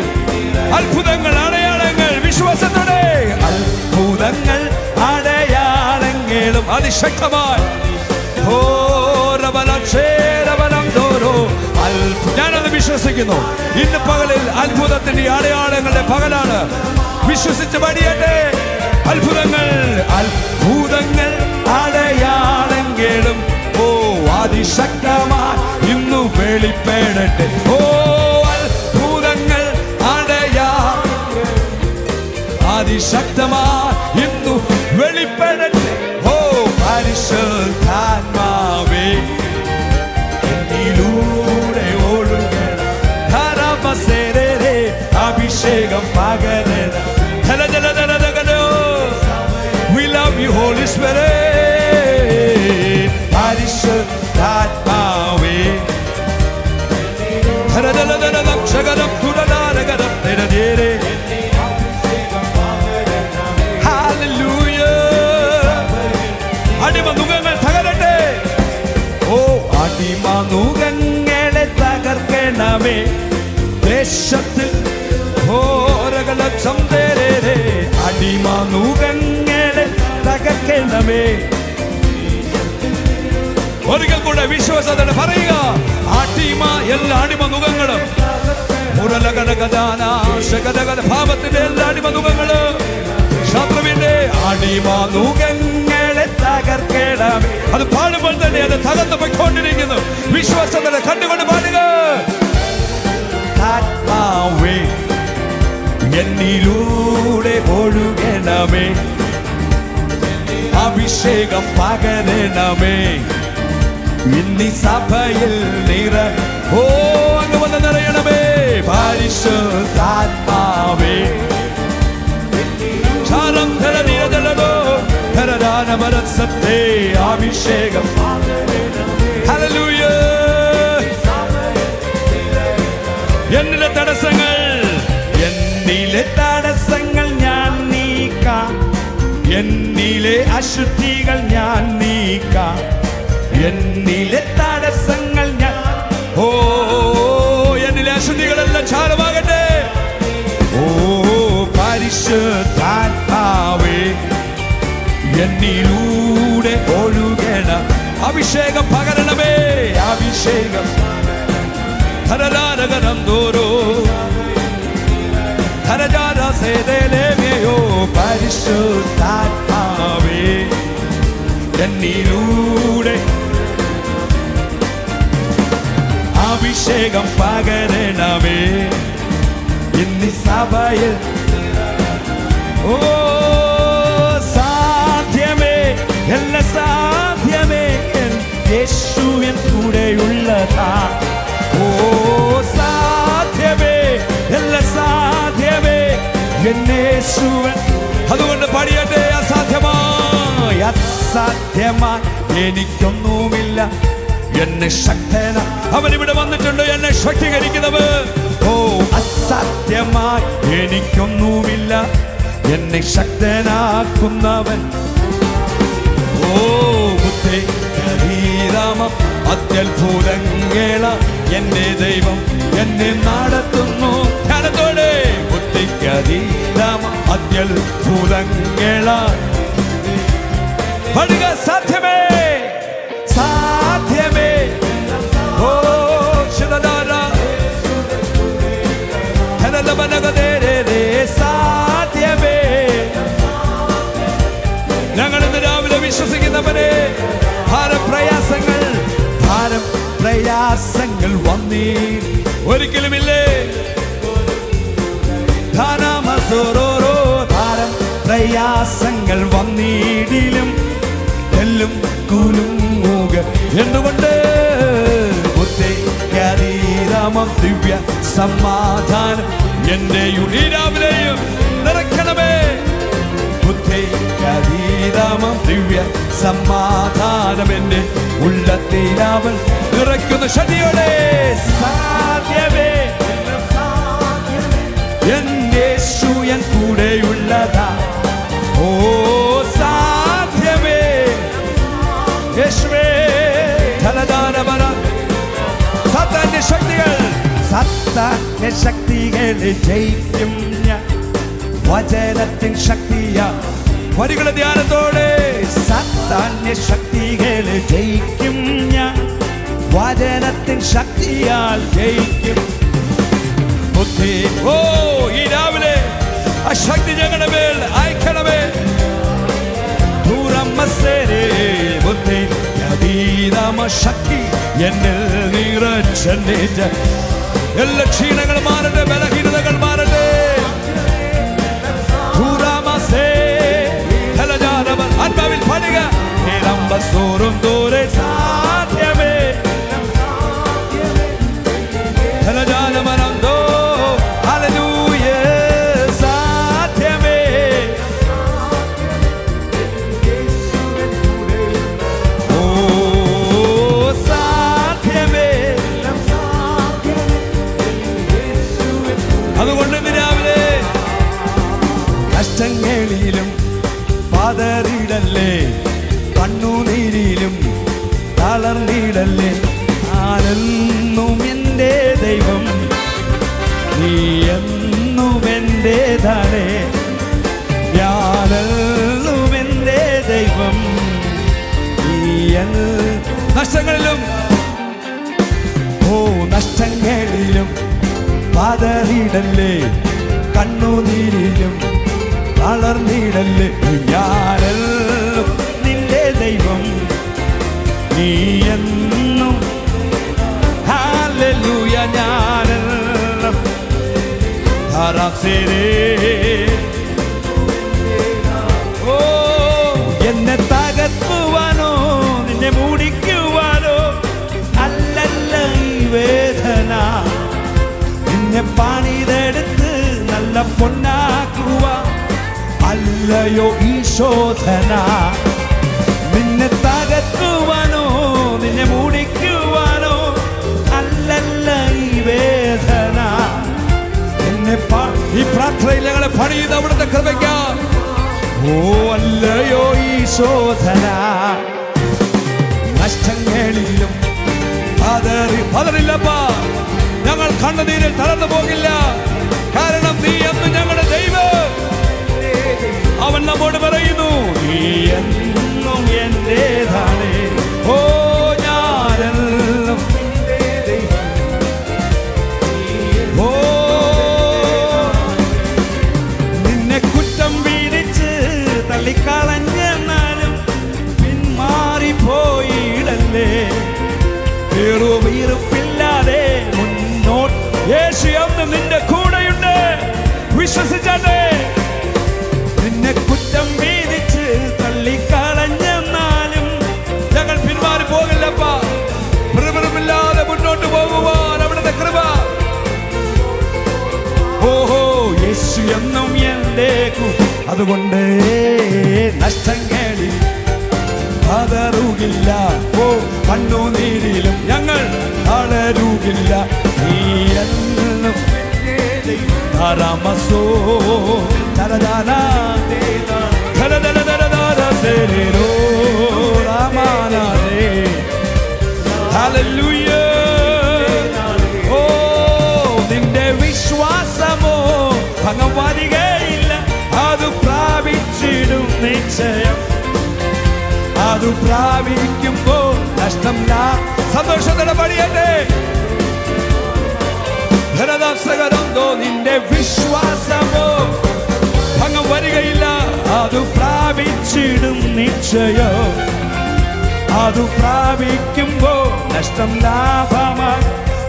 [SPEAKER 1] അത്ഭുതങ്ങൾ അടയാളങ്ങൾ വിശ്വാസത്തോടെ അത്ഭുതങ്ങൾ അടയാളങ്ങളും അതിശക്തമായി ഞാനത് വിശ്വസിക്കുന്നു. ഇന്ന് പകലിൽ അത്ഭുതത്തിന്റെ അടയാളങ്ങളുടെ പകലാണ്. വിശ്വസിച്ച് പടിയട്ടെ. അത്ഭുതങ്ങൾ അത്ഭുതങ്ങൾ അടയാളങ്ങളും ഓ അതിശക്തമായി ഇന്നു വെളിപ്പെടട്ടെ. ഓ അത്ഭുതങ്ങൾ അതിശക്തമായി ഇന്നു വെളിപ്പെടട്ടെ. ഓ പരിശുദ്ധാത്മാവേ എന്നിലൂടെ ഒഴുകണം, ധരമസേരേ അഭിഷേകം പകരണം. We love you Holy Spirit. പരിശുദ്ധാത്മാവേ ധരദലദലദം ശകലം തുരദാരകരം നിരതേരേ. അടിമനുഖങ്ങൾ തകരട്ടെ. ഓ അടിമനുഖങ്ങളെ തകർക്കണമേ ദേശത്തിൽ. അടിമനുഖങ്ങളെ തകർക്കണമേ. ഒരിക്കൽ കൂടെ വിശ്വാസത്തോടെ പറയുക. അടിമ എല്ലാ അടിമനുഖങ്ങളും ഭാവത്തിന്റെ എല്ലാ അടിമനുഖങ്ങളും ശത്രുവിന്റെ അടിമനുഖങ്ങളെ തകർക്കണമേ. അത് പാടുമ്പോൾ തന്നെ അത് തകർന്നു പോയിക്കൊണ്ടിരിക്കുന്നു. വിശ്വാസത്തോടെ കണ്ടുകൊണ്ട് പാടുക. ആത്മാവേ എന്നിലൂടെ ഒഴുകണമേ, അഭിഷേകം പകരണമേ, ഇന്നീ സഭയിൽ നിറ. ഓ അങ്ങ് വന്ന് നിറയണമേ പരിശുദ്ധാത്മാവേ. അഭിഷേകം ഹല്ലേലൂയ. എന്നിലെ തടസ്സങ്ങൾ ഞാൻ നീക്കാം, എന്നിലെ അശുദ്ധികൾ ഞാൻ നീക്കാം, എന്നിലെ തടസ്സങ്ങൾ ഞാൻ. ഓ എന്നിലെ അശുദ്ധികളെല്ലാം ചാരമാകട്ടെ. ഓ പരിശുദ്ധാത്മാവേ എന്നിലൂടെ ഒഴുകണം, അഭിഷേകം പകരണമേ, അഭിഷേകം ധരലാരകരം തോരോ ധരജാരസേതേലേമയോ. പരിശുദ്ധാത്മാവേ എന്നിലൂടെ അഭിഷേകം പകരണമേ ഇന്നീ സഭയിൽ. ഓ സാധ്യമേ, എല്ലാം സാധ്യമേ, യേശുവിൻ കൂടെയുള്ളതാ. ഓ സാധ്യമേ, എല്ലാം സാധ്യമേ, യേശുവൻ. അതുകൊണ്ട് പാടിയട്ടെ, അസാധ്യമായി അസാധ്യമായി എനിക്കൊന്നുമില്ല, എന്നെ ശക്തന. അവൻ ഇവിടെ വന്നിട്ടുണ്ട്, എന്നെ ശക്തീകരിക്കുന്നവർ. ഓ അസാധ്യമായി എനിക്കൊന്നുമില്ല, എന്നെ ശക്തനാക്കുന്നവൻ. ഓ ബുദ്ധിരാമം അത്യത്ഭുതങ്ങള എന്റെ ദൈവം എന്നെ നടത്തുന്നു. ധ്യാനത്തോടെ ബുദ്ധിരാമം അത്യത്ഭുതങ്ങള. പടുക സാധ്യമേ, സാധ്യമേ. ഓ ശിവദാര സാധ്യമേ. ഞങ്ങൾ ഇന്ന് രാവിലെ വിശ്വസിക്കുന്നവരെ, ഭാരപ്രയാസങ്ങൾ വന്നീ ഒരിക്കലുമില്ലേ. ധാനമസോറോരോ ഭാരപ്രയാസങ്ങൾ വന്നീടിലും എല്ലും കുലുങ്ങുക. എന്തുകൊണ്ട്? ബുദ്ധിരാമം ദിവ്യ സമാധാനം എന്റെ രാവിലെയും നിറയ്ക്കണമേ. ബുദ്ധിരാമം ദിവ്യ സമാധാനം എന്റെ ഉള്ളത്തിലാവൽ നിറയ്ക്കുന്ന ശക്തിയോടെ. സാധ്യമേ, യേശു എൻ കൂടെയുള്ളതാ. ഓ സാധ്യമേ, യേശുവേ. സാത്താന്റെ ശക്തികൾ, സാത്താന്റെ ശക്തികളെ ജയിക്കും ഞാൻ വചനത്തിൻ ശക്തിയാ. വരികളുടെ ധ്യാനത്തോടെ സാത്താന്റെ ശക്തികളെ ജയിക്കും ഞാൻ വചനത്തിൻ ശക്തിയാൽ ജയിക്കും. ബുദ്ധി. ഓ ഈ രാവിലെ ആ ശക്തി ഞങ്ങളുടെ മേൽ അയക്കണമേ. ബുദ്ധി ശക്തി എന്നിൽ നിറച്ചേറ്റ എല്ലാ ക്ഷീണങ്ങൾ മാറട്ടെ, ബലഹീനതകൾ മാറട്ടെ. ആത്മാവിൽ പാടുക. സോറും തോരെ സാധ്യമേ, ഹലജാനമനന്തോ ഹല്ലേലൂയ. സാധ്യമേ, ഓ സാധ്യമേ. അതുകൊണ്ട് ഇന്ന് രാവിലെ കഷ്ടങ്ങളിലും പതറിടല്ലേ, കണ്ണുനീരിലും തളർന്നിടല്ലേ. ഞാനെന്നും എൻ്റെ ദൈവം, നീ എന്നും എൻ്റെതാണ്. ഞാനെന്നും എൻ്റെ ദൈവം, നീ നഷ്ടങ്ങളിലും. ഓ നഷ്ടങ്ങളിലും പതറിടല്ലേ, കണ്ണുനീരിലും തളർന്നിടല്ലേ. ഞാനെന്നും നിന്റെ ദൈവം, നീ എന്നും. ഹല്ലേലൂയ. ഞാനെന്നും ഓ എന്നെ തകർക്കുവാനോ നിന്നെ മൂടിക്കുവാനോ അല്ലല്ല ഈ വേദന. നിന്നെ പണിതെടുത്ത് നല്ല പൊന്നാക്കുക അല്ലയോ ഈ ശോധന. നിന്നെ തകർക്കുവാനോ നിന്നെ മൂടിക്കുവാനോ അല്ലല്ല ഈ വേദന. എന്നെ ഈ പ്രാർത്ഥനയിൽ ഞങ്ങളെ പണിയുന്ന അവിടുത്തെ കൃപയ്ക്ക്. ഓ അല്ലയോ ഈ ശോധന. നഷ്ടങ്ങളിലും പതറില്ലപ്പാ, ഞങ്ങൾ കണ്ണുനീരിൽ തളർന്നു പോകില്ല. കാരണം നീ എന്ന് ഞങ്ങളുടെ ദൈവം. അവൻ നമ്മോട് പറയുന്നു, നീ എന്നും എന്റേതാണ്. ഓ ഞാനെന്നും. ഓ നിന്നെ കുറ്റം വീതിച്ച് തള്ളിക്കളഞ്ഞെന്നാലും പിന്മാറിപ്പോയിടല്ലേ. വീറുപ്പില്ലാതെ അതുകൊണ്ട് നഷ്ടങ്ങളിൽ പതറുകില്ല, ഓ കണ്ണുനീരിലും ഞങ്ങൾ തളരുകില്ല. നീ എന്നും ധാരാമസോ ധരധാന ധരധരധരധരസേരോ രാമാനേ ഹല്ലേലൂയ. ഓ നിന്റെ വിശ്വാസമോ ഭംഗം വരികയില്ല, അത് പ്രാപിച്ചിടും നിശ്ചയം. അത് പ്രാപിക്കുമ്പോൾ നഷ്ടം സന്തോഷത്തോടെ പടിയട്ടെ. ധനദാസകരന്തോ നിന്റെ വിശ്വാസമോ ഭംഗം വരികയില്ല, അത് പ്രാപിച്ചിടും നിശ്ചയം. അത് പ്രാപിക്കുമ്പോൾ നഷ്ടം ലാഭമായി,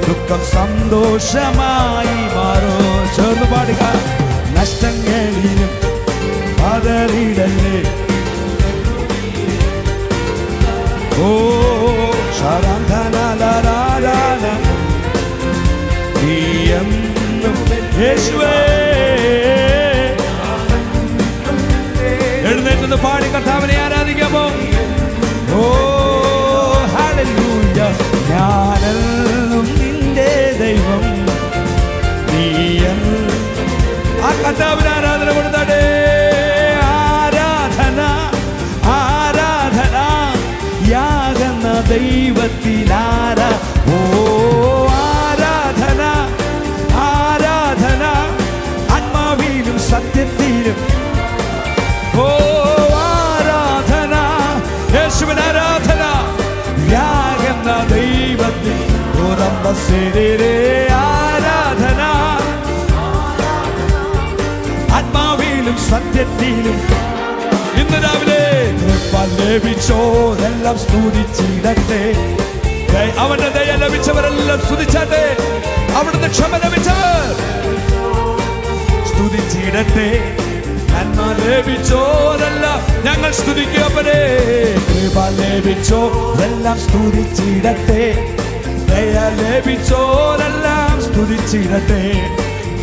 [SPEAKER 1] ദുഃഖം സന്തോഷമായി മാറോ. ചേർന്ന് പാടുക. നഷ്ടങ്ങളിലും പതറിടല്ലേ, ഓ ശാരാധനാലാരാധന നീ എന്നും യേശുവേ. എഴുന്നേറ്റ് പാടി കർത്താവിനെ ആരാധിക്കാമോ? ഓ ഹല്ലേലൂയ. ഞാനെന്നും നിന്റെ ദൈവം, നീ ആ കർത്താവിന് ആരാധന കൊടുത്തേ. ആരാധന ആരാധന യാകുന്ന ദൈവത്തിനാരാ. ഓ ആരാധന ആരാധന ആത്മാവിലും സത്യത്തിലും. ഓ ആരാധന യേശുവിന് ആരാധന യാകുന്ന ദൈവത്തിൽ. ആരാധന ആത്മാവിലും സത്യത്തിലും. ഇന്ന് രാവിലെ കൃപ ലഭിച്ചോരെല്ലാം സ്തുതിച്ചിടട്ടെ. അവന്റെ ദയ ലഭിച്ചവരെല്ലാം സ്തുതിച്ചാട്ടെ. അവിടുന്ന് ക്ഷമ ലഭിച്ചവർ സ്തുതിച്ചിടട്ടെ. നന്മ ലഭിച്ചോരെല്ലാം ഞങ്ങൾ സ്തുതിക്കവരെ. കൃപ ലഭിച്ചോരെല്ലാം സ്തുതിച്ചിടട്ടെ. ദയ ലഭിച്ചോരെല്ലാം സ്തുതിച്ചിടട്ടെ.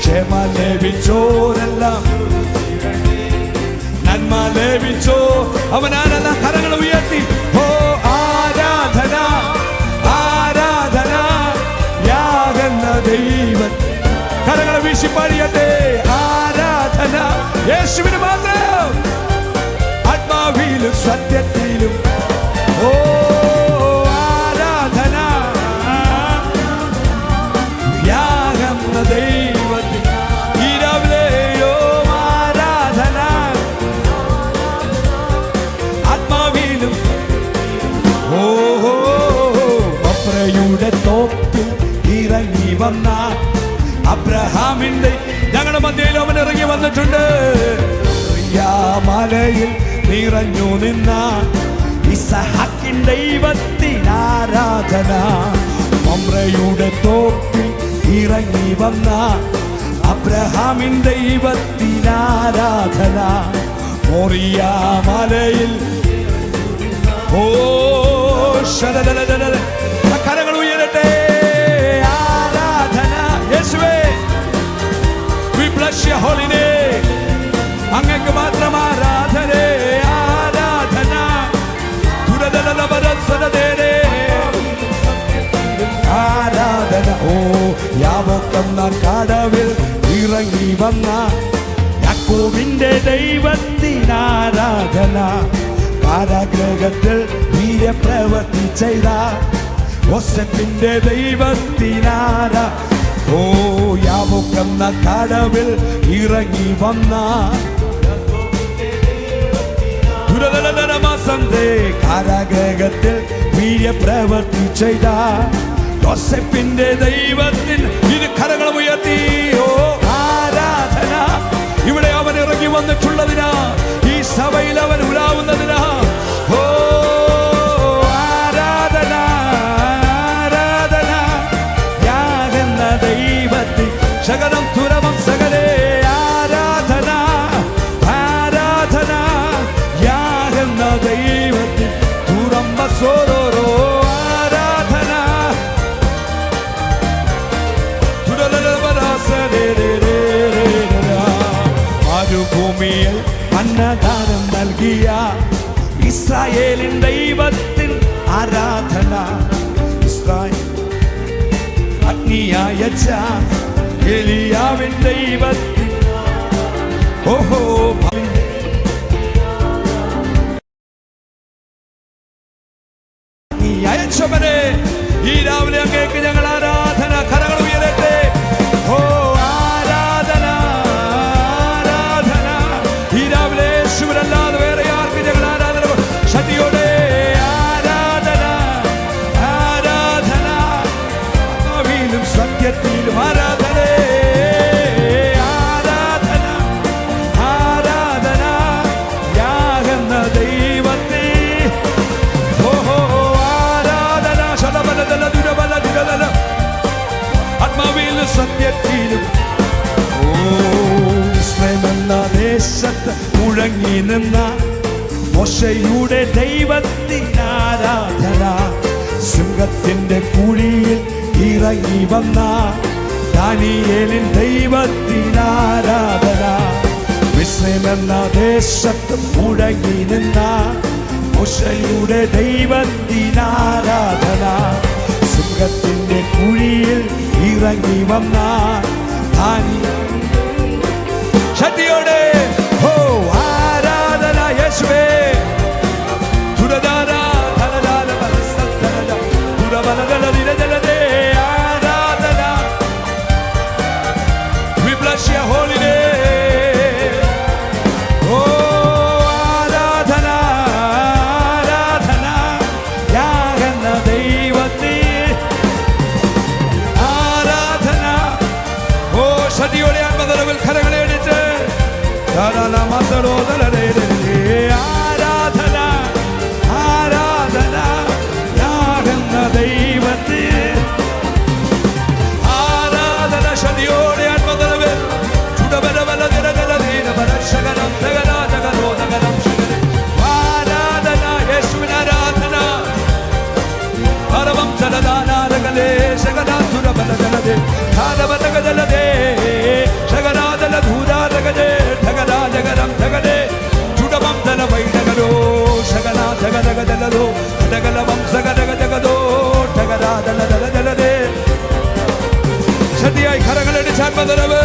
[SPEAKER 1] ക്ഷമ ലഭിച്ചോരെല്ലാം നന്മ ലഭിച്ചോ അവനാരാധന. കരങ്ങൾ ഉയർത്തി. ഓ ആരാധന ആരാധന യാകുന്ന ദൈവം. കരങ്ങൾ വീശി പാടിയട്ടെ. ആരാധന യേശുവിന് മാത്രം, ആത്മാവിലും സത്യത്തിലും. ഓ ആരാധന യാകുന്ന ദൈവത്തിൽ. ഈ രാവിലെയോ ആരാധന ആത്മാവിലും. ഓ അബ്രയുടെ തോപ്പിൽ ഇറങ്ങി വന്ന അബ്രഹാമിന്റെ ഞങ്ങളുടെ മധ്യയിൽ അവൻ ഇറങ്ങി വന്നിട്ടുണ്ട്. മലയിൽ നിറഞ്ഞു നിന്ന ഇസഹാക്കിൻ ദൈവത്തിനാരാധന. മമ്രയുടെ തോപ്പിൽ ഇറങ്ങി വന്ന അബ്രഹാമിൻ ദൈവത്തിനാരാധന. മോറിയ മലയിൽ ഓ കരങ്ങൾ ഉയരട്ടെ. ആരാധന യേശുവേ. We bless your holy name. അങ്ങക്ക് മാത്രം ആരാധന ആരാധന. ആരാധന. ഓ യാവോക്കെന്ന കടവിൽ ഇറങ്ങി വന്ന യാക്കോബിന്റെ ദൈവത്തിനാരാധന. കാരാഗ്രഹത്തിൽ വീര്യപ്രവൃത്തി ചെയ്ത യോസേഫിന്റെ ദൈവത്തിനാരാ. ഓ യാവോക്കെന്ന കടവിൽ ഇറങ്ങി വന്ന കാരാഗ്രഹത്തിൽ വീര്യപ്രവൃത്തി ചെയ്ത യോസേഫിന്റെ ദൈവത്തിന്. ഇരു കരങ്ങൾ ഉയർത്തി. ഓ ആരാധന. ഇവിടെ അവൻ ഇറങ്ങി വന്നിട്ടുള്ളതിനാ, ഈ സഭയിൽ അവൻ ഉലാവുന്നതിനാ. ഓ ആരാധന ആരാധന യാകുന്ന ദൈവത്തിൽ. ശകലം തുരമം സകലേ ആരാധന ആരാധന യാകുന്ന ദൈവത്തിൽ. തുറമ്പ സോരോരോ ആരാധന. മരുഭൂമിയിൽ ഇസ്രായേലിൻ ദൈവത്തിൻ ആരാധന. ഇസ്രായേൽ അഗ്നിയയച്ച എലിയാവിൻ ദൈവത്തിൻ ഓഹോ അയച്ചവനെ ഈ രാവിലെ അങ്ങേക്ക് ഞങ്ങൾ ആരാധന. കരങ്ങൾ ഉയരട്ടെ. ഓ ആരാധന ആരാധന. ഈ രാവിലെ യേശുവിനല്ലാതെ വേറെ ആർക്ക് ഞങ്ങൾ ആരാധന? ശക്തിയോടെ ആരാധന ആരാധന. ആത്മാവിലും സത്യത്തിലും ആരാധന ആരാധന ആരാധന. യാഗെന്ന ദൈവത്തെ ആത്മാവിലും സത്യത്തിലും ഓസ്രമെന്ന ദേശത്ത് മുഴങ്ങി നിന്ന മോശയുടെ ദൈവത്തിന് ആരാധന. സിംഹത്തിന്റെ കുഴിയിൽ ഇറങ്ങി വന്ന ദാനിയേലിൻ ദൈവത്തിന് ആരാധന. മിസ്രയീമെന്ന ദേശത്ത് മുഴങ്ങി നിന്ന മോശയുടെ ദൈവത്തിന് ആരാധന. സിംഹത്തിന്റെ കുഴിയിൽ ഇറങ്ങി വന്ന ശക്തിയോടെ ഓ ആരാധന യേശുവേ. ആരാധന. We bless your holy name. ഓ ആരാധന ആരാധന. യാഗെന്ന ദൈവത്തെ ആരാധന. ഓ ശക്തിയോടെ ആത്മനിറവിൽ കരങ്ങളെ അടിച്ച് ആരാധന ആരാധന. യാഗെന്ന ദൈവത്തെ ആരാധന. ശക്തിയോടെ ആത്മനിറവിൽ ആരാധന. യേശുവിന് ആരാധന. പരമം ജലദാനാരകലേ ശകനാസുരബലജലദേ ധാരവതകജലദേ ശകനാദലധൂരാരകജേ ധഗരാജകരം ധഗദേ ചുടമം ജലവൈടകരോ ശകനാധഗദഗജലദോ ധഗലവം സഗദഗജഗദോ ധഗരാദലദലജലദേ. ശക്തിയായി കരങ്ങളടിച്ച് ആത്മനിറവ്.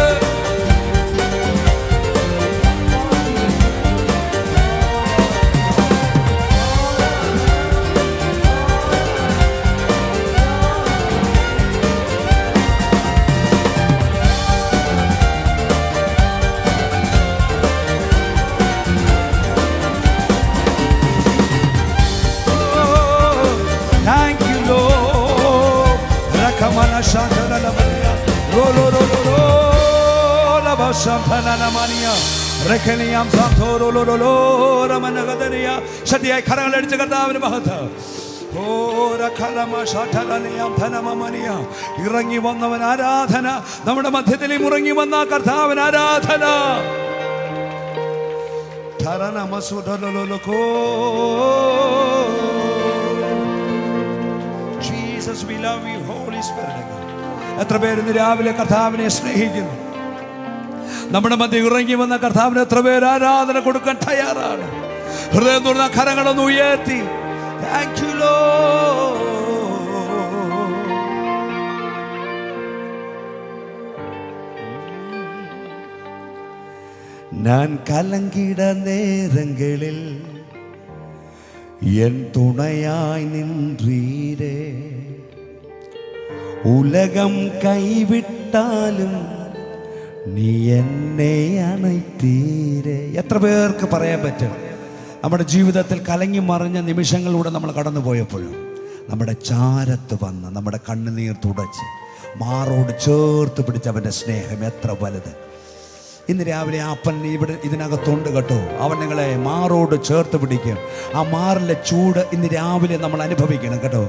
[SPEAKER 1] ശക്തിയായി കരങ്ങളടിച്ച് കർത്താവിന് മഹത്വം. ഇറങ്ങി വന്നവൻ ആരാധന. നമ്മുടെ മധ്യത്തിൽ ഇറങ്ങി വന്ന കർത്താവിന് ആരാധന. Jesus, we love you, Holy Spirit. എത്ര പേര് ഇന്ന് രാവിലെ കർത്താവിനെ സ്നേഹിക്കുന്നു? നമ്മുടെ മധ്യ ഇറങ്ങി വന്ന കർത്താവിന് എത്ര പേര് ആരാധന കൊടുക്കാൻ തയ്യാറാണ്? ഹൃദയം തുറന്ന കരങ്ങളൊന്ന് ഉയർത്തി താങ്ക് യു ലോർഡ്. நான் கலங்கிட நேரங்களில் என் துணையாய் நின்றீரே. உலகம் கைவிட்டாലും നീ എന്നെ അണയ്ത്തീരേ. എത്ര പേർക്ക് പറയാൻ പറ്റും നമ്മുടെ ജീവിതത്തിൽ കലങ്ങി മറിഞ്ഞ നിമിഷങ്ങളിലൂടെ നമ്മൾ കടന്നു പോയപ്പോഴും നമ്മുടെ ചാരത്ത് വന്ന് നമ്മുടെ കണ്ണുനീർ തുടച്ച് മാറോട് ചേർത്ത് പിടിച്ച് അവൻ്റെ സ്നേഹം എത്ര വലുത്. ഇന്ന് രാവിലെ അപ്പൻ ഇവിടെ ഇതിനകത്തുണ്ട് കേട്ടോ. അവൻ നിങ്ങളെ മാറോട് ചേർത്ത് പിടിക്കും. ആ മാറിലെ ചൂട് ഇന്ന് രാവിലെ നമ്മൾ അനുഭവിക്കണം കേട്ടോ.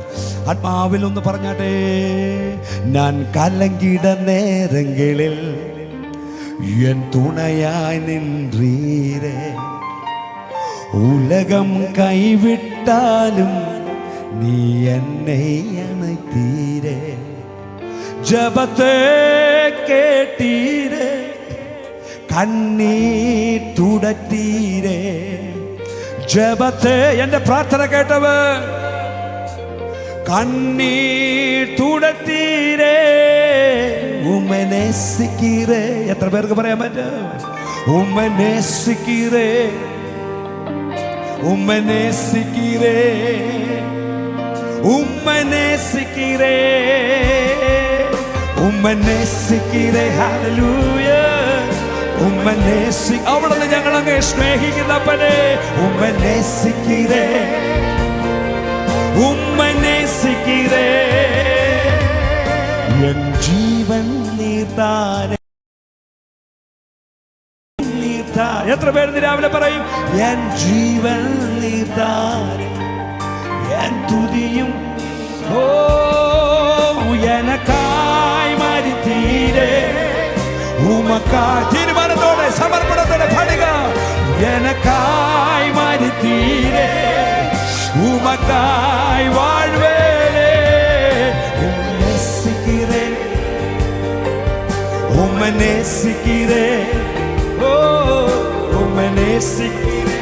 [SPEAKER 1] ആത്മാവിൽ ഒന്ന് പറഞ്ഞാട്ടെ. ഞാൻ കലങ്കിട നേരങ്ങളിൽ എൻ തുണയായി നിன்றீரே. ഉലകം കൈവിട്ടാലും നീ എന്നെ അണയ്ത്തീരേ. ജപത്തെ കേട്ടീരേ, കണ്ണീർ തുടത്തീരേ. ജപത്തെ എന്റെ പ്രാർത്ഥന കേട്ടവർ കണ്ണീർ തുടത്തീരേ ഉമ്മനെ സിക്കീരേ. എത്ര പേർക്ക് പറയാൻ പറ്റും? ഉമ്മനെ സിക്കീരേ, ഉമ്മനെ സിക്കീരേ, ഉമ്മനെ സിക്കീരേ, ഉമ്മനെ സിക്കീരേ. ഹല്ലേലൂയ. ഉമ്മനെ സി അവിടുന്ന് ഞങ്ങളങ്ങ് സ്നേഹിക്കുന്നപ്പനെ ഉമ്മനെ സിക്കീരേ, ഉമ്മനെ സിക്കീരേ. എൻ ജീവൻ നീതാനെ. എത്ര പേര് രാവിലെ പറയും എൻ ജീവൻ നീതാനെ, എൻ തുതിയും ഓ എനക്കായി മരിത്തീരേ. ഉമക്കായി തീരുമാനത്തോടെ സമർപ്പണത്തോടെ പാടുക. എനക്കായി മരിത്തീരേ, ഉമക്കായി വാഴ്വേലേ. ഉമ്മനെ സിക്കീരേ, ഉമ്മനെ സിക്കീരേ, ഓ ഉമ്മനെ സിക്കീരേ,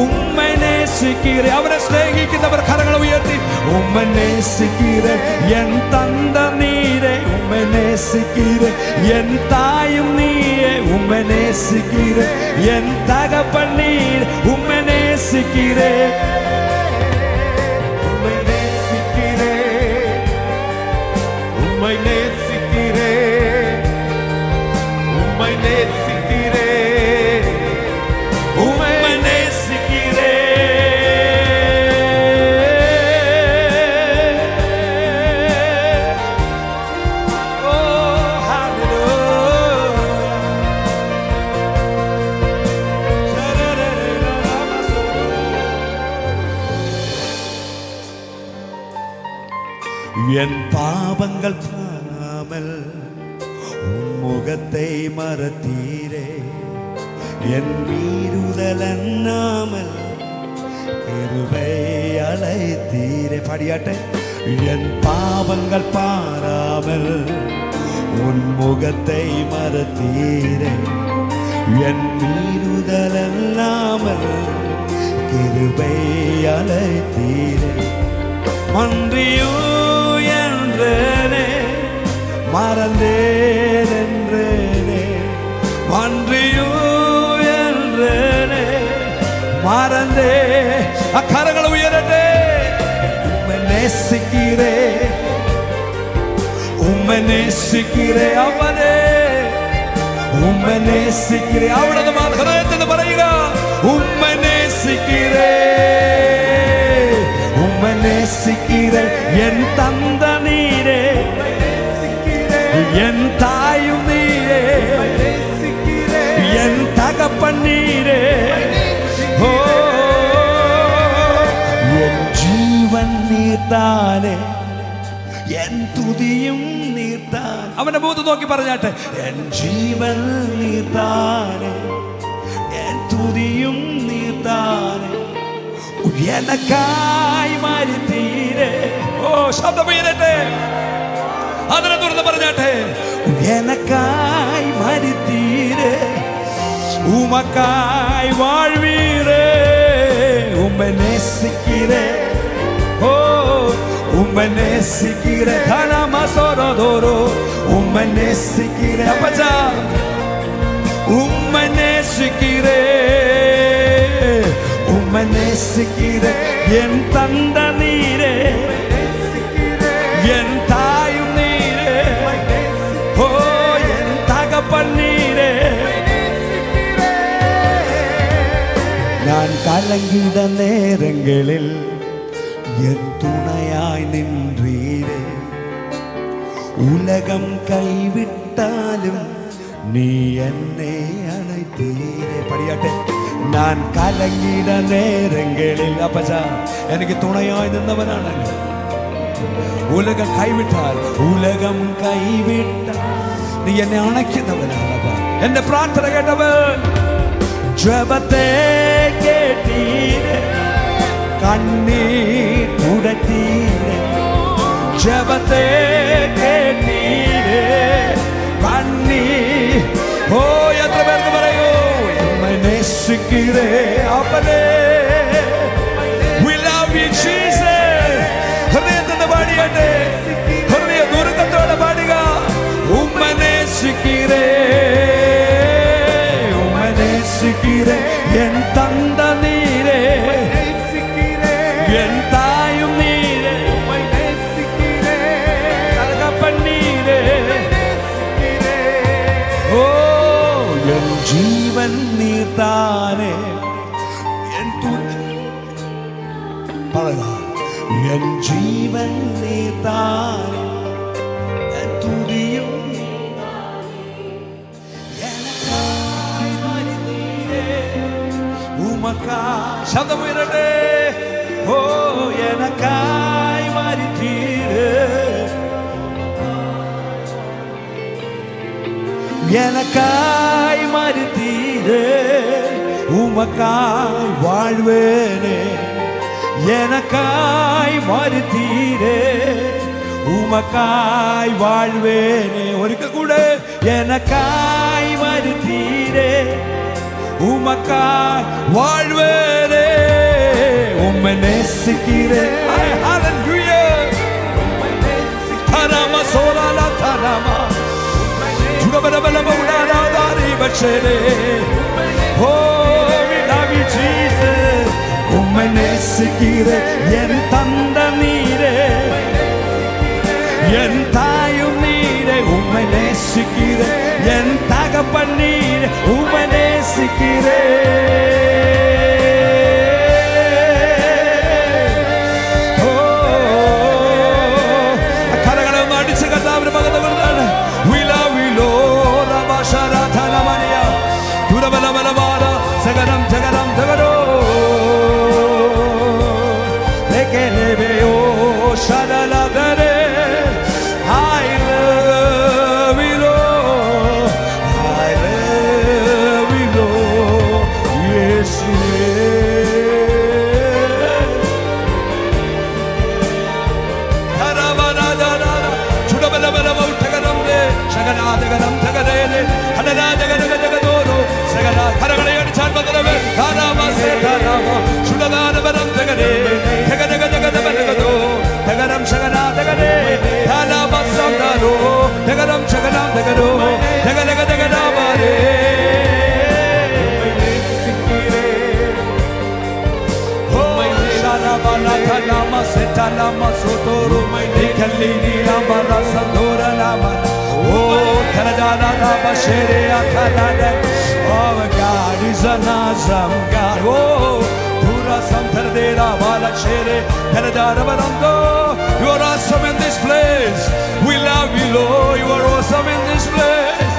[SPEAKER 1] ഉമ്മനെ സിക്കീരേ. അവരെ സ്നേഹിക്കുന്നവർ കരങ്ങൾ ഉയർത്തി. ഉമ്മനെ സിക്കീരേ എൻ തന്ത നീരേ, ഉമ്മനെ സിക്കീരേ എൻ തായും നീയേ. ഉമ്മനെ സിക്കീരേ എൻ തകപ്പൻ നീരേ, ഉമ്മനെ സിക്കീരേ, ഉമ്മനെ സിക്കീരേ, ഉമ്മനെ സിക്കീരേ, ഉമ്മനെ സിക്കീരേ, ഉമ്മനെ സിക്കീരേ. என் பாவங்கள் பாராமல் முகத்தை மறத்தீரே, என் மீறுதல் அண்ணாமல் கிருபை அழைத்தீரே. பாடியாட்டே. என் பாவங்கள் பாராமல் உன் முகத்தை மறத்தீரே, என் மீறுதல் அண்ணாமல் கிருபை அழைத்தீரே. மன்றியோ என்றேனே, மறந்தேன் என்றேனே, மன்றியோ என்றேனே, மறந்தே. அக்கரங்களை உயரட்டே. உம்மை நேசிக்கிறே, உம்மை நேசிக்கிறே അവനെ, ഉമ്മനെ നേസിக்கிறേ. അവിടുന്ന് ഹൃദയത്തിൽ പറയുക. ഉമ്മനെ നേസിக்கிறേ, ഉമ്മനെ നേസിக்கிறേ എൻ തന്ത നീരേ, എൻ തായും നീരേ, എൻ തകപ്പൻ നീരേ. ഓ എൻ ജീവൻ നീർത്താനേ, എൻ തുതിയും നീർത്താൻ. അവന്റെ മുഖത്ത് നോക്കി പറഞ്ഞാട്ടെ. എൻ ജീവൻ നീർത്താനേ, എൻ തുതിയും നീർത്താനേ, എനക്കായി മരിത്തീരേ. ഓ ശബ്ദമുയരട്ടെ. അതിനെ തുറന്ന് പറഞ്ഞാട്ടെ. എനക്കായി മരിത്തീരേ, ഉമക്കായി വാഴ്വീരേ. ഉമ്മനെ നേസിக்கிறേ, ഓ ഉമ്മനെ നേസിக்கிறേ. ധനമസോരദോരോ ഉമ്മനെ നേസിக்கிறേ. അപ്പച്ചാ ഉമ്മനെ നേസിக்கிறേ, ഉമ്മനെ നേസിக்கிறേ എൻ തന്ത നീരേ, എൻ തായും നീരേ, ഓ എൻ തകപ്പൻ നീരേ. ഞാൻ കലങ്ങിട നേരങ്ങളിൽ എൻ തുണയായി നിன்றீரே. ഉലകം കൈവിട്ടാലും നീ എന്നെ അണൈത്തീരേ. പടിയാട്ടെ. ഞാൻ കലങ്ങിട നേരങ്ങളിൽ അപ്പച്ചാ എനിക്ക് തുണയായി നിന്നവനാണ്. ഉലകം കൈവിട്ടാൽ, ഉലകം കൈവിട്ടാൽ നീ എന്നെ അണയ്ക്കുന്നവനാണ്. എന്റെ പ്രാർത്ഥന കേട്ടവൻ ജപത്തെ കേട്ടീരേ, കണ്ണീർ തുടത്തീരേ. ജപത്തെ കേട്ടീരേ, കണ്ണീർ. ഓ എത്ര പേർക്ക് പറയൂ. ഉമ്മനെ നേസിக்கிறേ, നേസിக்கிறേ അവനെ. We love you Jesus. ഹൃദയത്തിന്റെ പാടിയട്ടെ, ഹൃദയ ദുർഗത്തോടെ പാടുക. ഉമ്മ നേസിக்கிறേ, ഉമ്മ നേസിக்கிறേ എൻ തന്ത നീരേ, എൻ തായും നീരേ, തകപ്പൻ നീരേ. ഓ എൻ ജീവൻ നീർത്താനേ, എൻ പറയുക, എൻ ജീവൻ നീർത്താനേ, എൻ തുടിയും எனக்காய் மரித்தீரே, உமக்காய் ശബ്ദം ഉയരട്ടെ. ഓ எனக்காய் மரித்தீரே, எனக்காய் மரித்தீரே, உமக்காய் வாழ்வேனே. எனக்காய் மரித்தீரே, உமக்காய் வாழ்வேனே. ഒരിക്കൽ കൂടെ எனக்காய் மரித்தீரே, உமக்காய் வாழ்வேனே. உம்மை நேசிக்கிறேன். ஹalleluya. தரமா சோலாலா தரமா சுடபலபலப உடாதாரி பச்சரே. ஓ we love you Jesus. உம்மை நேசிக்கிறேன் என் தந்த நீரே, என் தாயும் நீரே. உம்மை நேசிக்கிறேன் என் தகப்பன் நீரே, உம்மை நேசிக்கிறேன். ഓ കരകളെ ഒന്ന് അടിച്ച് കർത്താവിന്റെ മകനെ കൊണ്ടാണ്. We love you Lord. അബശരധനമനിയ ദുരബലബലവാര സഗരം ജഗരം ജഗരോ ലേകേലേബയോ ശലലദരേ. I love you Lord, I love you Lord, yes ഹരവനദന ചുടബലബലവ ഉഠകരംദേ ശഗനാദഗനം ധഗദേലേ ഹനനാദഗനഗദഗദോരോ സഗന കരകളെ അടിച്ചാൽ ബദലവേ ധാരാമസേ ധാരാമ ചുടദാനബനം ധഗദേ ധഗദഗദഗദബലഗദോ ധഗരം ശഗനാദഗദേ ധാരാമസംദാരോ ധഗരം ശഗനാദഗദോ ധഗദഗദഗദാബാരേ. ഓ ശരവനധനമ സെതനമ സോതോരോ നിഖല്ലിനി അമര സദോരനമ. ഓ ഖരജാനനമ ശരേ അഖനന. Our God is an awesome God. Oh, Pura Santardera Vala Shere Karadarabando. You are awesome in this place. We love you, Lord. You are awesome in this place.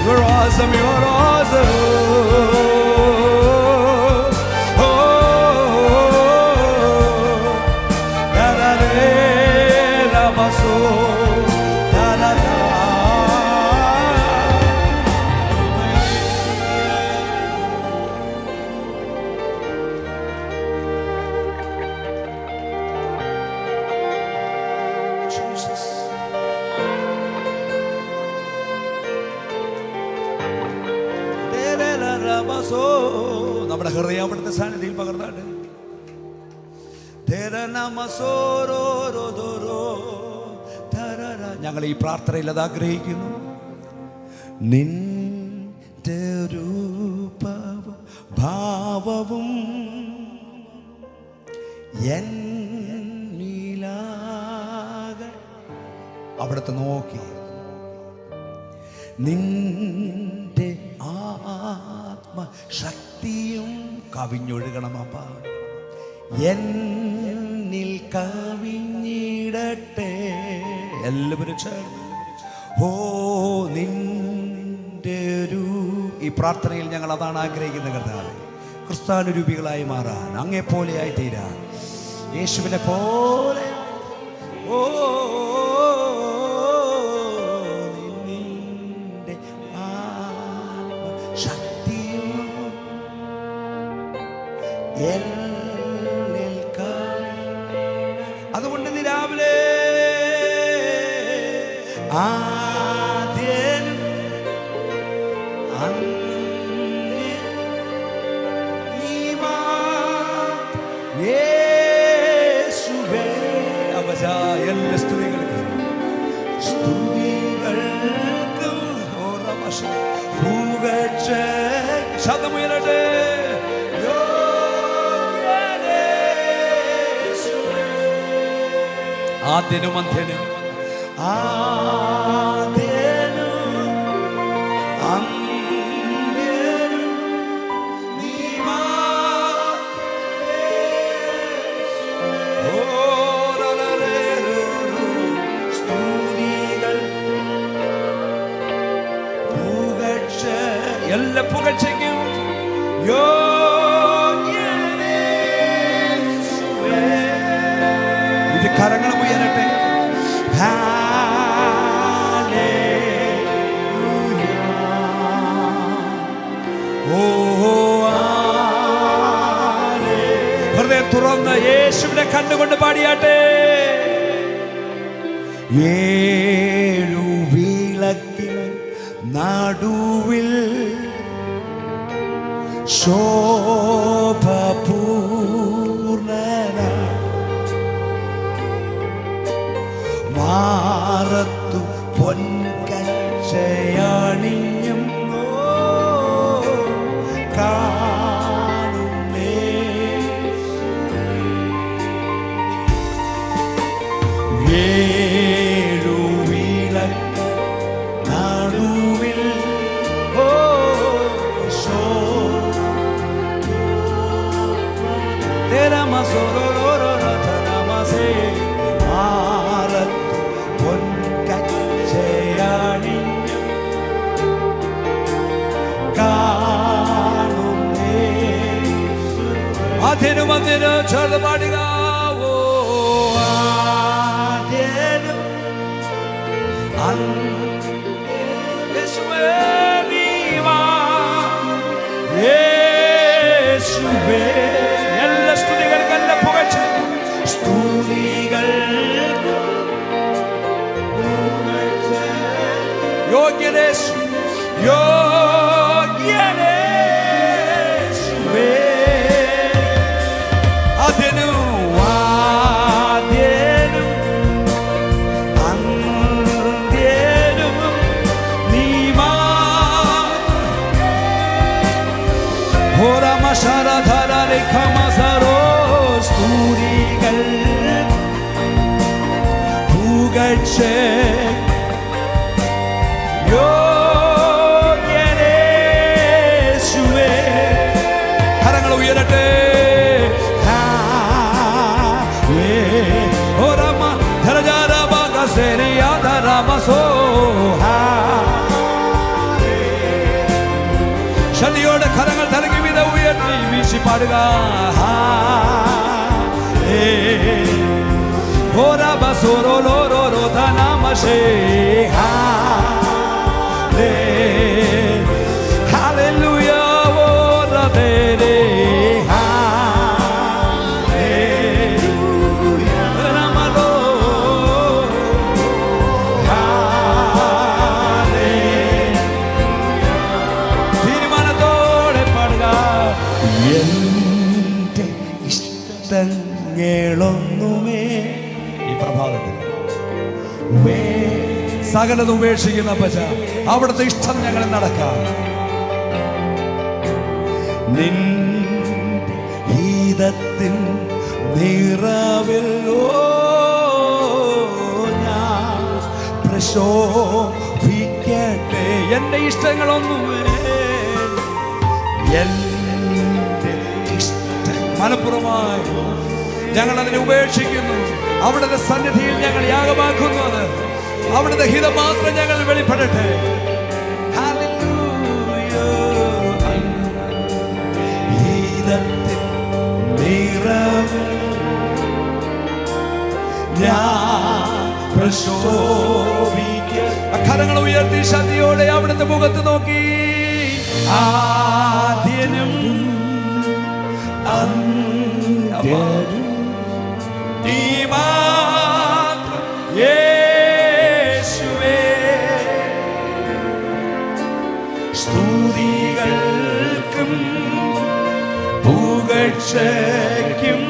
[SPEAKER 1] You are awesome. You are awesome. Oh, da da da baso da da da. നമ്മുടെ ഹൃദയം അവിടുത്തെ സാന്നിധ്യം പകർന്നാണ്. ഞങ്ങൾ ഈ പ്രാർത്ഥനയിൽ അത് ആഗ്രഹിക്കുന്നു. നിന്റെ രൂപവും ഭാവവും എന്നിലാകെ അവിടുത്തെ നോക്കി നിന്റെ ആത്മശക്തിയും കവിഞ്ഞൊഴുകണം. അപ്പ എന്നിൽ കവിഞ്ഞിടട്ടെ. എല്ലാവരും ചേർന്ന് ഓ നിന്റെ ഈ പ്രാർത്ഥനയിൽ ഞങ്ങൾ അതാണ് ആഗ്രഹിക്കുന്നത്. കർത്താവേ, ക്രിസ്ത്യാനുരൂപികളായി മാറാൻ, അങ്ങെപ്പോലെയായി തീരാൻ, യേശുവിനെ പോലെ. ഓ നിന്റെ ആത്മശക്തിയും എന്നിൽ അതുകൊണ്ട് നീ രാവിലെ ആദ്യനും പുകഴ്ച ശബ്ദമുയരട്ടെ. ആദ്യനും അന്ത്യനും എല്ലാ പുകഴ്ചയ്ക്കും ഇത് കരങ്ങളും ഉയരട്ടെ. ഹൃദയം തുറന്ന് യേശുവിനെ കണ്ടുകൊണ്ട് പാടിയാട്ടെ. ഏഴു വിളക്കിൻ നടുവിൽ ശോഭപൂർണന മാറത്തു പൊൻകച്ചയണിഞ്ഞും കാണുന്നേ. ഏഴു വിളക്ക് നടുവിൽ ആദ്യനും അന്ത്യനും ചേർന്ന് പാടുക. എല്ലാ സ്തുതികൾക്കും എല്ലാ പുകഴ്ച യോഗ്യനേശുവേ. ആദ്യനും അന്ത്യനും നീ സ്തുതികൾ പുകഴ്ച യോഗ്യനേശുവേ. കരങ്ങൾ ഉയരട്ടെ. ശക്തിയോടെ കരങ്ങൾ തലകി വിധ ഉയർത്തി വീശി പാടുക. എന്റെ ഇഷ്ടങ്ങളൊന്നുമേ ഈ പ്രഭാതത്തിൽ സകലതും ഉപേക്ഷിക്കുന്ന പച്ച അവിടുത്തെ ഇഷ്ടം ഞങ്ങൾ നടക്കാം. നിന്റെ ഗീതത്തിൻ നിറവിലോ ഞാൻ പ്രശോഭിക്കട്ടെ. എന്റെ ഇഷ്ടങ്ങളൊന്നുമേ മനഃപൂർവ്വമായി ഞങ്ങൾ അതിനെ ഉപേക്ഷിക്കുന്നു. അവിടുത്തെ സന്നിധിയിൽ ഞങ്ങൾ യാഗമാക്കുന്നത് അവിടുത്തെ ഹിതം മാത്രം ഞങ്ങൾ വെളിപ്പെടട്ടെ. കരങ്ങൾ ഉയർത്തി ശക്തിയോടെ അവിടുത്തെ മുഖത്ത് നോക്കി. ആദ്യനും യേശുവേ. സ്തുതികൾക്കും പുകഴ്ചയ്ക്കും